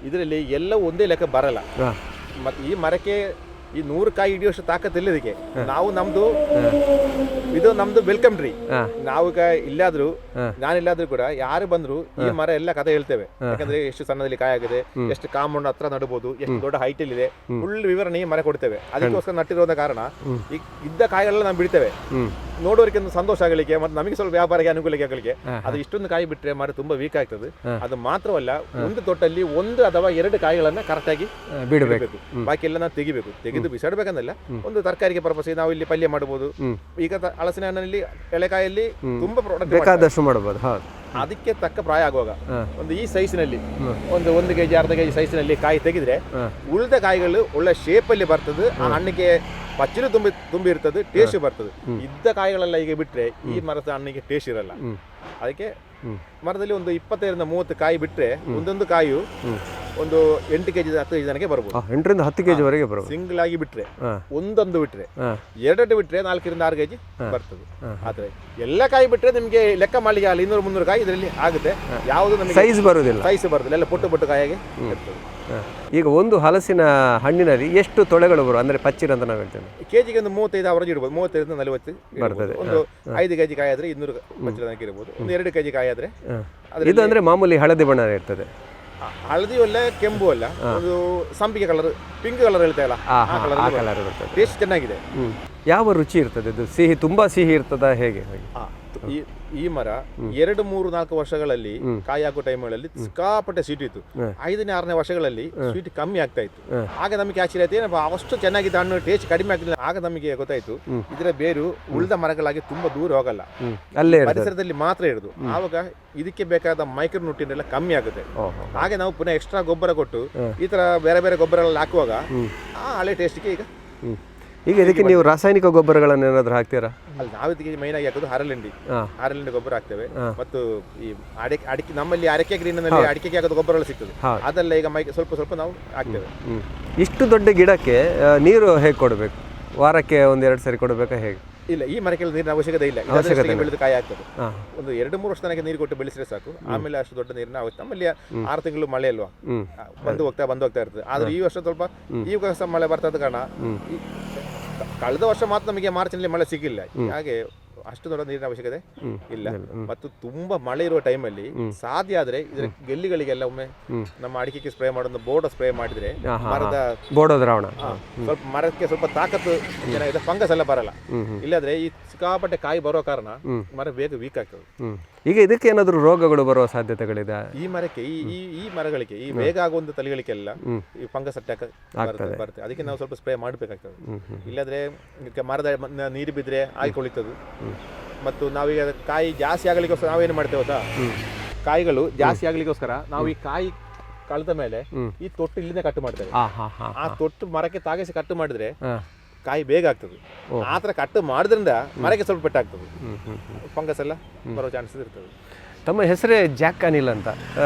ಇದರಲ್ಲಿ ಎಲ್ಲ ಒಂದೇ ಲೆಕ್ಕ ಬರಲ್ಲ. ಮತ್ತೆ ಈ ಮರಕ್ಕೆ ಈ 100 ಕಾಯಿ ಹಿಡಿಯೋಷ್ಟು ತಾಕತ್ತಿಲ್ಲ ಇದಕ್ಕೆ. ನಾವು ನಮ್ದು ವೆಲ್ಕಮ್ ಟ್ರೀ. ನಾವು ಈಗ ಇಲ್ಲಾದ್ರೂ ನಾನಿಲ್ಲಾದ್ರೂ ಕೂಡ ಯಾರು ಬಂದ್ರು ಈ ಮರ ಎಲ್ಲ ಕಥೆ ಹೇಳ್ತೇವೆ. ಯಾಕಂದ್ರೆ ಎಷ್ಟು ಸಣ್ಣದಲ್ಲಿ ಕಾಯಿ ಆಗಿದೆ, ಎಷ್ಟು ಕಾಂಪೌಂಡ್ ಹತ್ರ ನಡಬಹುದು, ಎಷ್ಟು ದೊಡ್ಡ ಹೈಟ್ ಅಲ್ಲಿ ಇದೆ, ಫುಲ್ ವಿವರಣೆ ಈ ಮರ ಕೊಡ್ತೇವೆ. ಅದಕ್ಕೋಸ್ಕರ ನಟ್ಟಿರೋದ ಕಾರಣ ಈಗ ಇದ್ದ ಕಾಯಿಗಳೆಲ್ಲ ನಾವು ಬಿಡ್ತೇವೆ, ನೋಡೋರಿಗೆ ಒಂದು ಸಂತೋಷ ಆಗಲಿಕ್ಕೆ ಮತ್ತೆ ನಮಗೆ ಸ್ವಲ್ಪ ವ್ಯಾಪಾರಕ್ಕೆ ಅನುಕೂಲಕ್ಕೆ ಆಗಲಿಕ್ಕೆ. ಅದು ಇಷ್ಟೊಂದು ಕಾಯಿ ಬಿಟ್ರೆ ಮರ ತುಂಬಾ ವೀಕ್ ಆಗ್ತದೆ. ಅದು ಮಾತ್ರವಲ್ಲ, ಒಂದು ತೊಟ್ಟಲ್ಲಿ 1 ಅಥವಾ 2 ಕಾಯಿಗಳನ್ನ ಕರೆಕ್ಟ್ ಆಗಿ ಬಿಡಬೇಕು, ಬಾಕಿ ಎಲ್ಲ ನಾವು ತೆಗಿಬೇಕು. ಬಿಸಾಡ್ಬೇಕಂದಲ್ಲ, ಒಂದು ತರಕಾರಿಗೆ ಪರ್ಪಸ್ ನಾವು ಇಲ್ಲಿ ಪಲ್ಯ ಮಾಡಬಹುದು. ಈಗ ಹಲಸಿನ ಹಣ್ಣಿನಲ್ಲಿ ಎಳೆಕಾಯಲ್ಲಿ ತುಂಬಾ ಪ್ರಾಡಕ್ಟ್ ಬೇಕಾದಷ್ಟು ಮಾಡಬಹುದು. ಅದಕ್ಕೆ ತಕ್ಕ ಪ್ರಾಯ ಆಗುವಾಗ ಒಂದು ಈ ಸೈಜ್ನಲ್ಲಿ ಒಂದು 1 kg 1/2 kg ಸೈಜ್ನಲ್ಲಿ ಕಾಯಿ ತೆಗೆದ್ರೆ ಉಳಿದ ಕಾಯಿಗಳು ಒಳ್ಳೆ ಶೇಪ್ ಅಲ್ಲಿ ಬರ್ತದೆ. ಆ ಹಣ್ಣಿಗೆ ಪಚ್ಚಲು ತುಂಬಿ ಇರ್ತದೆ, ಟೇಸ್ಟ್ ಬರ್ತದೆ. ಇದ್ದ ಕಾಯಿಗಳೆಲ್ಲ ಈಗ ಬಿಟ್ರೆ ಈ ಮರದ ಹಣ್ಣಿಗೆ ಟೇಸ್ಟ್ ಇರಲ್ಲ. ಅದಕ್ಕೆ ಮರದಲ್ಲಿ ಒಂದು 25-30 ಕಾಯಿ ಬಿಟ್ರೆ ಒಂದೊಂದು ಕಾಯು ಒಂದು 8 kg 10 kg ಜನಕ್ಕೆ ಬರ್ಬೋದು. 8 ರಿಂದ 10 kg ವರೆಗೆ ಬರ್ಬೋದು. ಸಿಂಗಲ್ ಆಗಿ ಬಿಟ್ರೆ, ಒಂದೊಂದು ಬಿಟ್ರೆ, 2 ಬಿಟ್ರೆ 4 ರಿಂದ 6 kg ಬರ್ತದೆ. ಆದ್ರೆ ಎಲ್ಲ ಕಾಯಿ ಬಿಟ್ರೆ ನಿಮ್ಗೆ ಲೆಕ್ಕ ಮಾಡ್ಲಿಕ್ಕೆ ಆಗಲ್ಲ. 200-300 ಕಾಯಿ ಇದರಲ್ಲಿ ಆಗುತ್ತೆ. ಯಾವುದು ನಮಗೆ ಸೈಜ್ ಬರುದಿಲ್ಲ, ಎಲ್ಲ ಪೊಟ್ಟು ಕಾಯಿಗೆ ಇರ್ತದೆ. ಈಗ ಒಂದು ಹಲಸಿನ ಹಣ್ಣಿನಲ್ಲಿ ಎಷ್ಟು ತೊಳೆಗಳು ಬರುವ, ಅಂದ್ರೆ ಪಚ್ಚಿರ ಅಂತ ನಾವು ಹೇಳ್ತೇವೆ, ಕೆಜಿಗೆ ಒಂದು 35 ಅವರೇಜ್ ಇಡ್ಬೋದು. 35-40 ಬರ್ತದೆ. ಒಂದು 5 kg ಕಾಯಿ ಆದ್ರೆ 200 ಪಚ್ಚಿರ ತನಕ ಇರ್ಬೋದು. ಒಂದು 2 kg ಕಾಯಿ ಆದ್ರೆ ಇದು ಅಂದ್ರೆ ಮಾಮೂಲಿ ಹಳದಿ ಬಣ್ಣ ಇರ್ತದೆ. ಹಳದಿ ಅಲ್ಲ, ಕೆಂಪು ಅಲ್ಲ, ಒಂದು ಸಂಪಿಗೆ ಕಲರ್, ಪಿಂಕ್ ಕಲರ್ ಹೇಳ್ತಾ ಇಲ್ಲ, ಆ ಕಲರ್ ಟೇಸ್ಟ್ ಚೆನ್ನಾಗಿದೆ. ಯಾವ ರುಚಿ ಇರ್ತದೆ ಇದು? ಸಿಹಿ, ತುಂಬಾ ಸಿಹಿ ಇರ್ತದ ಹೇಗೆ? ಈ ಮರ 2-3-4 ವರ್ಷಗಳಲ್ಲಿ ಕಾಯಿ ಹಾಕೋ ಟೈಮ್ಗಳಲ್ಲಿ ಸಿಕ್ಕಾಪಟ್ಟೆ ಸ್ವೀಟ್ ಇತ್ತು. 5ನೇ-6ನೇ ವರ್ಷಗಳಲ್ಲಿ ಸ್ವೀಟ್ ಕಮ್ಮಿ ಆಗ್ತಾ ಇತ್ತು. ಆಗ ನಮಗೆ ಆಶ್ಚರ್ಯ ಆಯ್ತು, ಅಷ್ಟು ಚೆನ್ನಾಗಿದ್ದ ಹಣ್ಣು ಟೇಸ್ಟ್ ಕಡಿಮೆ ಆಗ್ತಿಲ್ಲ. ಆಗ ನಮಗೆ ಗೊತ್ತಾಯ್ತು ಇದರ ಬೇರು ಉಳಿದ ಮರಗಳಾಗಿ ತುಂಬಾ ದೂರ ಹೋಗಲ್ಲ, ಅಲ್ಲೇ ಪರಿಸರದಲ್ಲಿ ಮಾತ್ರ ಇರುದು. ಆವಾಗ ಇದಕ್ಕೆ ಬೇಕಾದ ಮೈಕ್ರೋ ನ್ಯೂಟ್ರಿಯೆಂಟ್ ಎಲ್ಲ ಕಮ್ಮಿ ಆಗುತ್ತೆ. ಹಾಗೆ ನಾವು ಪುನಃ ಎಕ್ಸ್ಟ್ರಾ ಗೊಬ್ಬರ ಕೊಟ್ಟು ಈ ತರ ಬೇರೆ ಬೇರೆ ಗೊಬ್ಬರಗಳಲ್ಲಿ ಹಾಕುವಾಗ ಆ ಹಳೆ ಟೇಸ್ಟ್ಗೆ ಈಗ ಇದಕ್ಕೆ ನೀವು ರಾಸಾಯನಿಕ ಗೊಬ್ಬರಗಳನ್ನು ಏನಾದ್ರು ಹಾಕ್ತೀರಾ? ಅಲ್ಲಿ ನಾವು ಇದಕ್ಕೆ ಮೈನ್ ಆಗಿ ಹಾಕೋದು ಹರಳೆಂಡಿ ಗೊಬ್ಬರ ಹಾಕ್ತೇವೆ. ಮತ್ತು ಈ ಅಡಿಕೆ ನಮ್ಮಲ್ಲಿ ಅಡಿಕೆ ಗ್ರೀನಲ್ಲಿ ಅಡಿಕೆಗೆ ಹಾಕೋದು ಗೊಬ್ಬರಗಳು ಸಿಗ್ತದೆ, ಅದೆಲ್ಲ ಈಗ ಸ್ವಲ್ಪ ನಾವು ಹಾಕ್ತೇವೆ. ಇಷ್ಟು ದೊಡ್ಡ ಗಿಡಕ್ಕೆ ನೀರು ಹೇಗೆ ಕೊಡಬೇಕು? ವಾರಕ್ಕೆ 1-2 ಸರಿ ಕೊಡಬೇಕಾ ಹೇಗೆ? ಇಲ್ಲ, ಈ ಮರಕ್ಕೆ ನೀರಿನ ಅವಶ್ಯಕತೆ ಇಲ್ಲ. ಬೆಳೆದು ಕಾಯಿ ಆಗ್ತದೆ. ಒಂದು 2-3 ವರ್ಷ ತನಕ ನೀರು ಕೊಟ್ಟು ಬೆಳೆಸಿದ್ರೆ ಸಾಕು. ಆಮೇಲೆ ಅಷ್ಟು ದೊಡ್ಡ ನೀರಿನ ಅವಶ್ಯಕತೆ. ಆಮೇಲೆ 6 ತಿಂಗಳು ಮಳೆ ಅಲ್ವಾ, ಬಂದು ಹೋಗ್ತಾ ಇರ್ತದೆ. ಆದ್ರೆ ಈ ವರ್ಷ ಸ್ವಲ್ಪ ಈ ವರ್ಷ ಮಳೆ ಬರ್ತದ ಕಾರಣ ಕಳೆದ ವರ್ಷ ಮಾತ್ರ ನಮಗೆ ಮಾರ್ಚ್ನಲ್ಲಿ ಮಳೆ ಸಿಕ್ಕಿಲ್ಲ. ಹಾಗೆ ಅಷ್ಟು ದೊಡ್ಡ ನೀರಿನ ಅವಶ್ಯಕತೆ ಇಲ್ಲ. ಮತ್ತು ತುಂಬಾ ಮಳೆ ಇರುವ ಟೈಮಲ್ಲಿ ಸಾಧ್ಯ ಆದ್ರೆ ಇದರ ಗೆಲ್ಲಿಗಳಿಗೆಲ್ಲ ಒಮ್ಮೆ ನಮ್ಮ ಅಡಿಕೆಗೆ ಸ್ಪ್ರೇ ಮಾಡೋದು ಬೋರ್ಡ್ ಸ್ಪ್ರೇ ಮಾಡಿದ್ರೆ ಮರದ ಬೋರ್ಡ್ ದ್ರಾವಣ ಸ್ವಲ್ಪ ಮರಕ್ಕೆ ಸ್ವಲ್ಪ ತಾಕತ್ತು ಏನಾಗಿದೆ, ಫಂಗಸ್ ಎಲ್ಲ ಬರಲ್ಲ. ಇಲ್ಲಾದ್ರೆ ಈ ಸಿಕ್ಕಾಪಟ್ಟೆ ಕಾಯಿ ಬರೋ ಕಾರಣ ಮರ ಬೇಗ ವೀಕ್ ಆಗ್ತದೆ. ಈಗ ಇದಕ್ಕೆ ಏನಾದರೂ ರೋಗಗಳು ಬರುವ ಸಾಧ್ಯತೆಗಳಿದೆ? ಈ ಮರಕ್ಕೆ ಈ ಮರಗಳಿಗೆ ಈ ಬೇಗ ಆಗುವಂತ ತಳಿಗಳಿಗೆಲ್ಲ ಈ ಫಂಗಸ್ ಅಟ್ಯಾಕ್ ಬರುತ್ತೆ. ಅದಕ್ಕೆ ನಾವು ಸ್ವಲ್ಪ ಸ್ಪ್ರೇ ಮಾಡಬೇಕಾಗ್ತದೆ. ಇಲ್ಲಾದ್ರೆ ಮರದ ನೀರು ಬಿದ್ರೆ ಆಯ್ಕೊಳಿತದು. ಮತ್ತು ನಾವೀಗ ಕಾಯಿ ಜಾಸ್ತಿ ಆಗಲಿಕ್ಕೋಸ್ಕರ ನಾವೇನು ಮಾಡ್ತೇವೆ ಗೊತ್ತಾ, ಕಾಯಿಗಳು ಜಾಸ್ತಿ ಆಗ್ಲಿಕ್ಕೋಸ್ಕರ ನಾವು ಈ ಕಾಯಿ ಕಳೆದ ಮೇಲೆ ಈ ತೊಟ್ಟು ಇಲ್ಲಿಂದ ಕಟ್ ಮಾಡ್ತೇವೆ. ಆ ತೊಟ್ಟು ಮರಕ್ಕೆ ತಾಗಿಸಿ ಕಟ್ ಮಾಡಿದ್ರೆ ಕಾಯಿ ಬೇಗ ಆಗ್ತದೆ. ಆ ಥರ ಕಟ್ ಮಾಡೋದ್ರಿಂದ ಮರಕ್ಕೆ ಸ್ವಲ್ಪ ಪೆಟ್ಟಾಗ್ತದೆ, ಫಂಗಸ್ ಎಲ್ಲ ಬರೋ ಚಾನ್ಸಸ್ ಇರ್ತದೆ. ತಮ್ಮ ಹೆಸರೇ ಜಾಕ್ ಅನಿಲ್ ಅಂತ.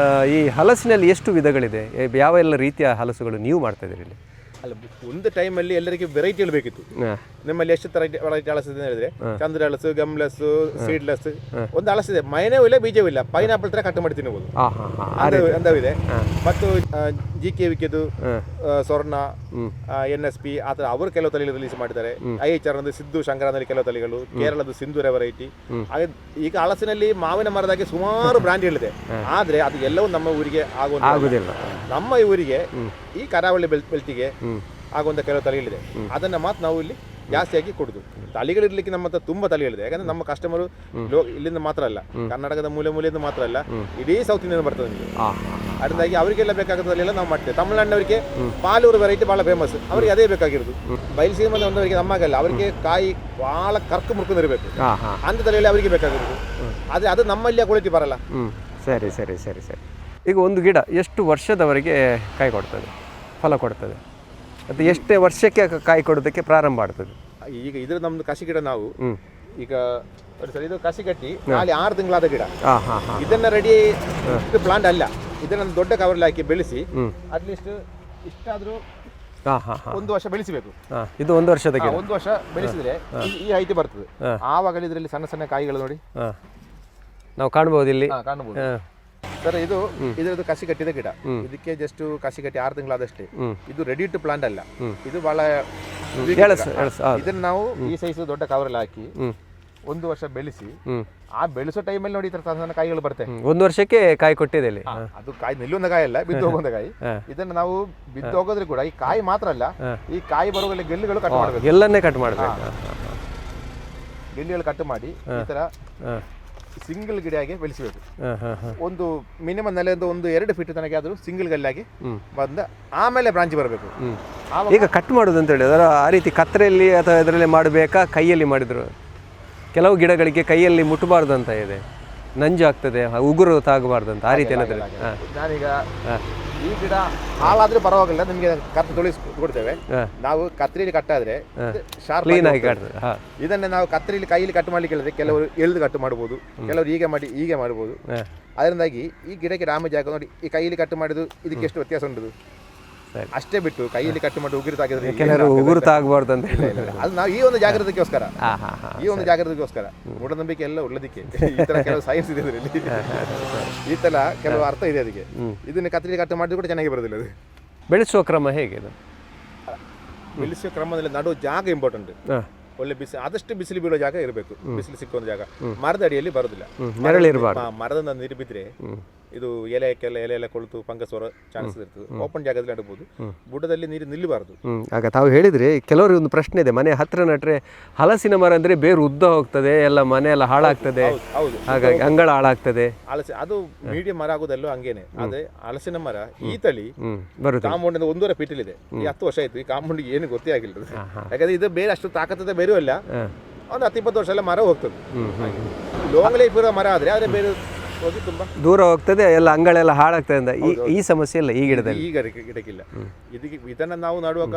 ಈ ಹಲಸಿನಲ್ಲಿ ಎಷ್ಟು ವಿಧಗಳಿದೆ? ಯಾವ ಎಲ್ಲ ರೀತಿಯ ಹಲಸುಗಳು ನೀವು ಮಾಡ್ತಾ ಇದ್ದೀರಿ ಇಲ್ಲಿ? ಅಲ್ಲ, ಒಂದು ಟೈಮಲ್ಲಿ ಎಲ್ಲರಿಗೂ ವೆರೈಟಿಗಳು ಬೇಕಿತ್ತು. ನಮ್ಮಲ್ಲಿ ಎಷ್ಟು ತರ ವೆರೈಟಿ ಹಲಸು ಇದೆ ಹೇಳಿದ್ರೆ, ಚಂದ್ರ ಹಲಸು, ಗಮ್ಲಸ್ಸು, ಸೀಡ್ಲೆಸ್, ಒಂದು ಹಲಸಿದೆ ಮೈನೂ ಇಲ್ಲ ಬೀಜವೂ ಇಲ್ಲ, ಪೈನಾಪಲ್ ತರ ಕಟ್ ಮಾಡಿ ತಿನ್ನಬಹುದು ಅಂದವಿದೆ. ಮತ್ತು GK ವಿಕೆದು, ಸ್ವರ್ಣ, NSP ಆ ಥರ ಅವರು ಕೆಲವು ತಳಿಗಳು ರಿಲೀಸ್ ಮಾಡಿದ್ದಾರೆ. IHR ಅಂದ್ರೆ ಸಿದ್ದು ಶಂಕರನಲ್ಲಿ ಕೆಲವು ತಳಿಗಳು, ಕೇರಳದ ಸಿಂಧೂರ ವೆರೈಟಿ. ಹಾಗೆ ಈಗ ಹಲಸಿನಲ್ಲಿ ಮಾವಿನ ಮರದಾಗಿ ಸುಮಾರು ಬ್ರ್ಯಾಂಡ್ಗಳಿದೆ. ಆದ್ರೆ ಅದು ಎಲ್ಲವೂ ನಮ್ಮ ಊರಿಗೆ ಆಗುವುದಿಲ್ಲ. ನಮ್ಮ ಊರಿಗೆ ಈ ಕರಾವಳಿ ಬೆಲ್ಟಿಗೆ ಆಗುವಂತ ಕೆಲವು ತಳಿಗಳಿದೆ. ಅದನ್ನ ಮಾತ್ರ ನಾವು ಇಲ್ಲಿ ಜಾಸ್ತಿಯಾಗಿ ಕೊಡುದು. ತಳಿಗಳಿರ್ಲಿಕ್ಕೆ ನಮ್ಮ ಹತ್ರ ತುಂಬಾ ತಳಿಗಳಿದೆ. ಯಾಕಂದ್ರೆ ನಮ್ಮ ಕಸ್ಟಮರು ಇಲ್ಲಿಂದ ಮಾತ್ರ ಅಲ್ಲ, ಕರ್ನಾಟಕದ ಮೂಲೆಯಿಂದ ಮಾತ್ರ ಅಲ್ಲ, ಇಡೀ ಸೌತ್ ಇಂಡಿಯಾ ಬರ್ತದೆ ನಿಮಗೆ. ಅದರಿಂದಾಗಿ ಅವರಿಗೆಲ್ಲ ಬೇಕಾಗತ್ತಲ್ಲ ನಾವು ಮಾಡ್ತೇವೆ. ತಮಿಳುನಾಡಿನವರಿಗೆ ಪಾಲೂರು ವೆರೈಟಿ ಬಹಳ ಫೇಮಸ್, ಅವರಿಗೆ ಅದೇ ಬೇಕಾಗಿರೋದು. ಬಯಲು ಬಂದವರಿಗೆ ನಮಗಲ್ಲ, ಅವರಿಗೆ ಕಾಯಿ ಬಹಳ ಕರ್ಕು ಮುರ್ಕೊಂಡಿರ್ಬೇಕು ಅಂತ ತಳಿಯಲ್ಲಿ ಅವರಿಗೆ ಬೇಕಾಗಿರೋದು. ಆದ್ರೆ ಅದು ನಮ್ಮಲ್ಲಿ ಕ್ವಾಲಿಟಿ ಬರಲ್ಲ. ಸರಿ ಸರಿ ಸರಿ ಸರಿ. ಈಗ ಒಂದು ಗಿಡ ಎಷ್ಟು ವರ್ಷದವರೆಗೆ ಕಾಯಿ ಕೊಡ್ತದೆ, ಫಲ ಕೊಡ್ತದೆ? ಅದು ಎಷ್ಟೇ ವರ್ಷಕ್ಕೆ ಕಾಯಿ ಕೊಡೋದಕ್ಕೆ ಪ್ರಾರಂಭ ಆಗ್ತದೆ? ಈಗ ಇದ್ರ ನಮ್ದು ಕಸಿ ಗಿಡ ನಾವು ಈಗ ಸರ್ ಇದು ಕಸಿ ಕಟ್ಟಿ ಖಾಲಿ 6 ತಿಂಗಳಾದ ಗಿಡ. ಇದನ್ನ ರೆಡಿ ಪ್ಲಾಂಟ್ ಅಲ್ಲ, ಇದನ್ನ ದೊಡ್ಡ ಕವರ್ಲಿ ಹಾಕಿ ಬೆಳೆಸಿ ಅಟ್ಲೀಸ್ಟ್ ಇಷ್ಟಾದ್ರೂ 1 ವರ್ಷ ಬೆಳೆಸಬೇಕು. ಇದು 1 ವರ್ಷದ ಗಿಡ. 1 ವರ್ಷ ಬೆಳೆಸಿದ್ರೆ ಈ ಹೈಟ್ ಬರ್ತದೆ. ಆವಾಗ ಇದರಲ್ಲಿ ಸಣ್ಣ ಸಣ್ಣ ಕಾಯಿಗಳು ನೋಡಿ ನಾವು ಕಾಣಬಹುದು ಇಲ್ಲಿ. ಕಾಣಬಹುದು ಸರ್. ಇದರದ್ದು ಕಸಿ ಕಟ್ಟಿದ ಗಿಡ. ಇದಕ್ಕೆ ಜಸ್ಟ್ ಕಸಿ ಕಟ್ಟಿ 6 ತಿಂಗಳಾದಷ್ಟೇ. ಇದು ರೆಡಿ ಟು ಪ್ಲಾಂಟ್ ಅಲ್ಲ, ಇದು ಬಹಳ. ಇದನ್ನ ನಾವು ಈ ಸೈಜ್ ದೊಡ್ಡ ಕವರಲ್ಲಿ ಹಾಕಿ 1 ವರ್ಷ ಬೆಳೆಸಿ, ಆ ಬೆಳೆಸೋ ಟೈಮಲ್ಲಿ ನೋಡಿ ಈ ತರ ಸಣ್ಣ ಕಾಯಿಗಳು ಬರ್ತವೆ. 1 ವರ್ಷಕ್ಕೆ ಕಾಯಿ ಕೊಟ್ಟಿದೆ ಇಲ್ಲಿ. ಅದು ಕಾಯಿ ನಿಲ್ಲುವಂತ ಕಾಯಿ ಅಲ್ಲ, ಬಿದ್ದು ಹೋಗುವಂತ ಕಾಯಿ. ಇದನ್ನ ನಾವು ಬಿದ್ದು ಹೋಗೋದ್ರೆ ಕೂಡ ಈ ಕಾಯಿ ಮಾತ್ರ ಅಲ್ಲ, ಈ ಕಾಯಿ ಬರುವ ಗೆಲ್ಲುಗಳು ಕಟ್ ಮಾಡಬೇಕು. ಎಲ್ಲನ್ನೇ ಕಟ್ ಮಾಡಬೇಕು. ಗೆಲ್ಲಿಗಳು ಕಟ್ ಮಾಡಿ ಈ ತರ ಸಿಂಗಲ್ ಗಿಡಾಗಿ ಬೆಳೆಸಬೇಕು. ಒಂದು ಮಿನಿಮಮ್ ನೆಲೆಯಿಂದ 1-2 ಫೀಟ್ ತನಕ ಆದ್ರೂ ಸಿಂಗಲ್ ಗಲ್ಲಾಗಿ ಬಂದ ಆಮೇಲೆ ಬ್ರಾಂಚ್ ಬರಬೇಕು. ಈಗ ಕಟ್ ಮಾಡೋದು ಅಂತ ಹೇಳಿ ಅದರ ಆ ರೀತಿ ಕತ್ತರೆಯಲ್ಲಿ ಅಥವಾ ಇದರಲ್ಲಿ ಮಾಡಬೇಕಾ, ಕೈಯಲ್ಲಿ ಮಾಡಿದ್ರು? ಕೆಲವು ಗಿಡಗಳಿಗೆ ಕೈಯಲ್ಲಿ ಮುಟ್ಟಬಾರ್ದು ಅಂತ ಇದೆ, ನಂಜು ಆಗ್ತದೆ, ಉಗುರು ತಾಗಬಾರ್ದು ಅಂತ, ಆ ರೀತಿ ಏನಾದ್ರೆ? ನಾನೀಗ ಈ ಗಿಡ ಹಾಳಾದ್ರೆ ಪರವಾಗಿಲ್ಲ, ನಿಮ್ಗೆ ಕತ್ತು ತೊಳಿಸಿ ಕೊಡ್ತೇವೆ ನಾವು. ಕತ್ರಿಯಲ್ಲಿ ಕಟ್ಟಾದ್ರೆ ಶಾರ್ಪ್ ಕ್ಲೀನ್ ಆಗಿ ಕಟ್ತದೆ. ಇದನ್ನ ನಾವು ಕತ್ರಿಯಲ್ಲಿ ಕೈಯಲ್ಲಿ ಕಟ್ ಮಾಡ್ಲಿಕ್ಕೆ ಹೇಳಿದ್ರೆ ಕೆಲವರು ಎಳ್ದು ಕಟ್ ಮಾಡ್ಬೋದು, ಕೆಲವರು ಹೀಗೆ ಮಾಡ್ಬೋದು. ಅದರಿಂದಾಗಿ ಈ ಗಿಡಕ್ಕೆ ಡ್ಯಾಮೇಜ್ ಆಗೋದು ನೋಡಿ. ಈ ಕೈಯಲ್ಲಿ ಕಟ್ ಮಾಡಿದ್ದು ಇದಕ್ಕೆ ಎಷ್ಟು ವ್ಯತ್ಯಾಸ ಉಂಟು ಅಷ್ಟೇ ಬಿಟ್ಟು ಕೈಯಲ್ಲಿ ಕಟ್ ಮಾಡಿ ಉಗುರು ತಾಗಿದ್ರೆ ಕೆಲವರು ಉಗುರು ತಾಗಬಾರ್ದು ಅಂತ. ಅದು ನಾವು ಈ ಒಂದು ಜಾಗ್ರತೆಗೋಸ್ಕರ ಮೂಢನಂಬಿಕೆ ಎಲ್ಲ ಒಳ್ಳೇದಕ್ಕೆ ಈ ತರ ಕೆಲವು ಸೈನ್ಸ್ ಇದೆ ಇದರಲ್ಲಿ, ಈ ತರ ಕೆಲವು ಅರ್ಥ ಇದೆ ಅದಕ್ಕೆ. ಇದನ್ನ ಕತ್ರಿಯಲ್ಲಿ ಕಟ್ ಮಾಡಿದ್ರು ಕೂಡ ಚೆನ್ನಾಗಿ ಬರೋದಿಲ್ಲ. ಅದು ಬೆಳೆಸುವ ಕ್ರಮ ಹೇಗೆ? ಬೆಳೆಸುವ ಕ್ರಮದಲ್ಲಿ ನಡುವ ಜಾಗ ಇಂಪಾರ್ಟೆಂಟ್. ಒಳ್ಳೆ ಆದಷ್ಟು ಬಿಸಿಲು ಬೀಳೋ ಜಾಗ ಇರಬೇಕು. ಬಿಸಿಲು ಸಿಕ್ಕುವ ಜಾಗ, ಮರದ ಅಡಿಯಲ್ಲಿ ಬರುದಿಲ್ಲ. ಮರದ ನೀರು ಬಿದ್ರೆ ಇದು ಎಲೆ ಎಲ್ಲ ಕೊಳ್ತು ಫಂಗಸ್ ಬರೋ ಚಾನ್ಸಸ್ ಇರ್ತದೆ. ಓಪನ್ ಜಾಗದಲ್ಲಿ ನಡಬಹುದು, ಬುಡದಲ್ಲಿ ನೀರು ನಿಲ್ಲಬಾರದು. ಆಗ ತಾವು ಹೇಳಿದ್ರೆ ಕೆಲವರಿಗೆ ಒಂದು ಪ್ರಶ್ನೆ ಇದೆ, ಮನೆ ಹತ್ರ ನಟ್ರೆ ಹಲಸಿನ ಮರ ಅಂದ್ರೆ ಬೇರು ಉದ್ದ ಹೋಗ್ತದೆ, ಎಲ್ಲ ಮನೆ ಎಲ್ಲ ಹಾಳಾಗ್ತದೆ, ಹಾಗಾಗಿ ಅಂಗಳ ಹಾಳಾಗ್ತದೆ. ಹಲಸಿ ಅದು ಮೀಡಿಯಂ ಮರ ಆಗೋದೆಲ್ಲೋ ಹಂಗೇನೆ. ಆದ್ರೆ ಹಲಸಿನ ಮರ ಈ ತಳಿ ಕಾಂಪೌಂಡ್ 1.5 ಫೀಟ್ ಇದೆ. ಈ 10 ವರ್ಷ ಆಯ್ತು, ಈ ಕಾಂಪೌಂಡ್ ಏನು ಗೊತ್ತೇ ಆಗಿಲ್ಲ. ಯಾಕಂದ್ರೆ ಇದು ಬೇರೆ ಅಷ್ಟು ತಾಕತ್ತದ ಬೇರೆ ಅಲ್ಲ, ಒಂದು 10-20 ವರ್ಷ ಎಲ್ಲ ಮರ ಹೋಗ್ತದೆ. ಲಾಂಗ್ ಲೈಫ್ ಇರೋ ಮರ ಆದ್ರೆ ಬೇರೆ ಹೋಗಿ ತುಂಬಾ ದೂರ ಹೋಗ್ತದೆ, ಎಲ್ಲ ಅಂಗಳೆಲ್ಲ ಹಾಳಾಗ್ತದೆ ಅಂತ. ಈ ಸಮಸ್ಯೆ ಇಲ್ಲ ಈ ಗಿಡದಲ್ಲಿ. ಈಗ ಗಿಡಕ್ಕಿಲ್ಲ. ಇದನ್ನ ನಾವು ನಡುವಾಗ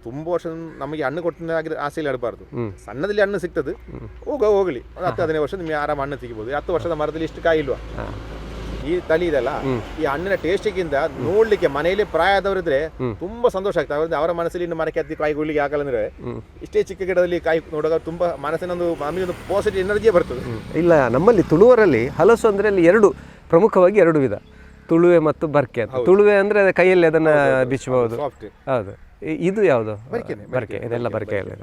ತುಂಬಾ ವರ್ಷ ನಮಗೆ ಹಣ್ಣು ಕೊಟ್ಟಿನ ಆಸೆಯಲ್ಲಿ ನಡಬಾರ್ದು. ಸಣ್ಣದಲ್ಲಿ ಹಣ್ಣು ಸಿಗ್ತದೆ, ಹೋಗಲಿ 10-15 ವರ್ಷ ನಿಮಗೆ ಆರಾಮ ಹಣ್ಣು ಸಿಗಬಹುದು. 10 ವರ್ಷದ ಮರದಲ್ಲಿ ಇಷ್ಟು ಕಾಯಿ ಇಲ್ವಾ? ಈ ತಳಿ ಇದೆಲ್ಲ ಈ ಹಣ್ಣಿನ ಟೇಸ್ಟಿಗಿಂತ ನೋಡ್ಲಿಕ್ಕೆ ಮನೆಯಲ್ಲಿ ಪ್ರಾಯ ಆದವರಿದ್ರೆ ತುಂಬಾ ಸಂತೋಷ ಆಗ್ತದೆ. ಅವ್ರದ್ದು ಅವರ ಮನಸ್ಸಲ್ಲಿ ಇನ್ನು ಮರಕ್ಕೆ ಹತ್ತಿ ಕಾಯಿ ಕೊಡ್ಲಿಕ್ಕೆ ಆಗಲ್ಲ ಅಂದ್ರೆ ಇಷ್ಟೇ ಚಿಕ್ಕ ಗಿಡದಲ್ಲಿ ಕಾಯಿ ನೋಡುವಾಗ ತುಂಬಾ ಮನಸ್ಸಿನೊಂದು ನಮಗೆ ಪಾಸಿಟಿವ್ ಎನರ್ಜಿಯೇ ಬರ್ತದೆ. ಇಲ್ಲ, ನಮ್ಮಲ್ಲಿ ತುಳುವರಲ್ಲಿ ಹಲಸು ಅಂದರೆ ಅಲ್ಲಿ ಎರಡು ಪ್ರಮುಖವಾಗಿ ಎರಡು ವಿಧ, ತುಳುವೆ ಮತ್ತು ಬರ್ಕೆ ಅಂತ. ತುಳುವೆ ಅಂದರೆ ಕೈಯಲ್ಲಿ ಅದನ್ನು ಬಿಚ್ಚಬಹುದು. ಹೌದು. ಇದು ಯಾವುದು? ಬರ್ಕೆ. ಇದೆಲ್ಲ ಬರ್ಕೆ ಎಲ್ಲ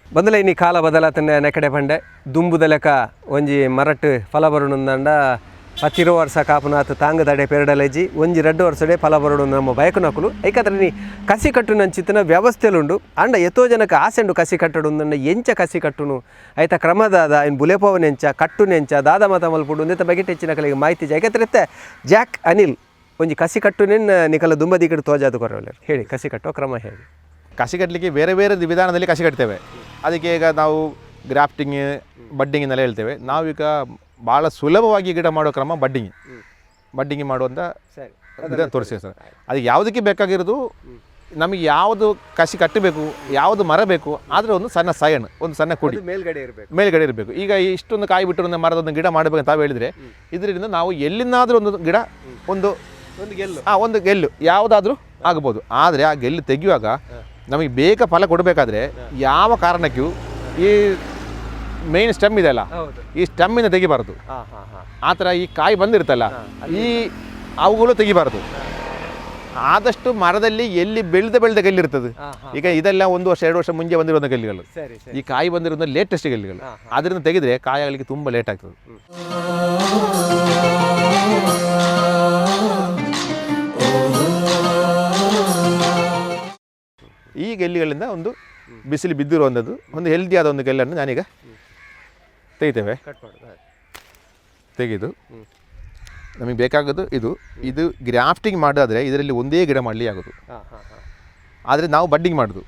ಬಂದಲೆ ಇನ್ನು ಕಾಲ ಬದಲಾತನೆ ನೆಕಡೆ ಬಂಡೆ ದುಂಬುದ ಲೆಕ್ಕ ಒಂಜಿ ಮರಟ್ ಫಲ ಬರುಣಂದ 10 ವರ್ಷ ಕಾಪುನಾತ್ ತಾಂಗದಡೆ ಪೆರಡಲೆಜಿ ಒಂಜಿ 2 ವರ್ಷಡೆ ಫಲ ಬರುಡು ನಮ್ಮ ಬಯಕುನಕುಲು ಐಕಾದ್ರೆ ನೀ ಕಸಿ ಕಟ್ಟು ನಂಚಿತ್ತಿನ ವ್ಯವಸ್ಥೆಲುಂಡು ಅಂಡ ಎತ್ತೋ ಜನಕ್ಕೆ ಆಸೆಂಡು ಕಸಿ ಕಟ್ಟಡು ನನ್ನ ಎಂಚ ಕಸಿ ಕಟ್ಟುನು ಐತ ಕ್ರಮದಾದ ಇನ್ನು ಬುಲೆಪವನೆಂಚ ಕಟ್ಟುನೆಂಚ ದಾದ ಮತ ಮಲ್ಪುಡು ಇಂತ ಬಗೆಟ್ ಹೆಚ್ಚಿನ ಕಲೆಗೆ ಮಾಹಿತಿ ಐಕತ್ರೆ ಜಾಕ್ ಅನಿಲ್ ಒಂಜಿ ಕಸಿ ಕಟ್ಟುನೆನ್ ನಿಕಲ ದುಂಬದಿ ಕಡೆ ತೋಜಾದು ಕೊರವಲ್ಲ ಹೇಳಿ ಕಸಿ ಕಟ್ಟೋ ಕ್ರಮ ಹೇಳಿ. ಕಸಿ ಕಟ್ಟಲಿಕ್ಕೆ ಬೇರೆ ಬೇರೆ ವಿಧಾನದಲ್ಲಿ ಕಸಿ ಕಟ್ತೇವೆ. ಅದಕ್ಕೆ ಈಗ ನಾವು ಗ್ರಾಫ್ಟಿಂಗ್ ಬಡ್ಡಿಂಗಿನೆಲ್ಲ ಹೇಳ್ತೇವೆ. ನಾವೀಗ ಭಾಳ ಸುಲಭವಾಗಿ ಗಿಡ ಮಾಡೋ ಕ್ರಮ ಬಡ್ಡಿಂಗ್ ಮಾಡುವಂಥ ಇದನ್ನು ತೋರಿಸ್ತೇವೆ ಸರ್. ಅದಕ್ಕೆ ಯಾವುದಕ್ಕೆ ಬೇಕಾಗಿರೋದು ನಮಗೆ ಯಾವುದು ಕಸಿ ಕಟ್ಟಬೇಕು, ಯಾವುದು ಮರ ಬೇಕು, ಆದರೆ ಒಂದು ಸಣ್ಣ ಸೈನ್, ಒಂದು ಸಣ್ಣ ಕುಡಿ ಮೇಲ್ಗಡೆ ಇರಬೇಕು. ಈಗ ಇಷ್ಟೊಂದು ಕಾಯಿ ಬಿಟ್ಟು ಒಂದು ಮರದೊಂದು ಗಿಡ ಮಾಡಬೇಕಂತ ತಾವು ಹೇಳಿದರೆ ಇದರಿಂದ ನಾವು ಎಲ್ಲಿಂದಾದರೂ ಒಂದು ಗಿಡ ಒಂದು ಗೆಲ್ಲು ಯಾವುದಾದ್ರೂ ಆಗ್ಬೋದು. ಆದರೆ ಆ ಗೆಲ್ಲು ತೆಗೆಯುವಾಗ ನಮಗೆ ಬೇಗ ಫಲ ಕೊಡಬೇಕಾದ್ರೆ ಯಾವ ಕಾರಣಕ್ಕೂ ಈ ಮೇನ್ ಸ್ಟೆಮ್ ಇದೆಯಲ್ಲ, ಈ ಸ್ಟೆಮ್ಮಿಂದ ತೆಗಿಬಾರ್ದು. ಆ ಥರ ಈ ಕಾಯಿ ಬಂದಿರುತ್ತಲ್ಲ, ಈ ಅವುಗಳು ತೆಗಿಬಾರ್ದು. ಆದಷ್ಟು ಮರದಲ್ಲಿ ಎಲ್ಲಿ ಬೆಳೆದ ಗೆಲ್ಲಿರ್ತದೆ. ಈಗ ಇದೆಲ್ಲ 1 ವರ್ಷ 2 ವರ್ಷ ಮುಂಚೆ ಬಂದಿರೋ ಗೆಲ್ಲಿಗಳು, ಈ ಕಾಯಿ ಬಂದಿರೋದು ಲೇಟೆಸ್ಟ್ ಗೆಲ್ಲಿಗಳು. ಅದರಿಂದ ತೆಗೆದ್ರೆ ಕಾಯಿ ಆಗಲಿಕ್ಕೆ ತುಂಬ ಲೇಟ್ ಆಗ್ತದೆ. ಈ ಗೆಲ್ಲಿಗಳಿಂದ ಒಂದು ಬಿಸಿಲು ಬಿದ್ದಿರುವಂಥದ್ದು ಒಂದು ಹೆಲ್ದಿಯಾದ ಒಂದು ಗೆಲ್ಲನ್ನು ನಾನೀಗ ತೆಗಿತೇವೆ. ತೆಗೆದು ನಮಗೆ ಬೇಕಾಗೋದು ಇದು ಗ್ರಾಫ್ಟಿಂಗ್ ಮಾಡೋದಾದರೆ ಇದರಲ್ಲಿ ಒಂದೇ ಗಿಡ ಮಾಡಲಿ ಆಗೋದು. ಆದರೆ ನಾವು ಬಡ್ಡಿಂಗ್ ಮಾಡೋದು.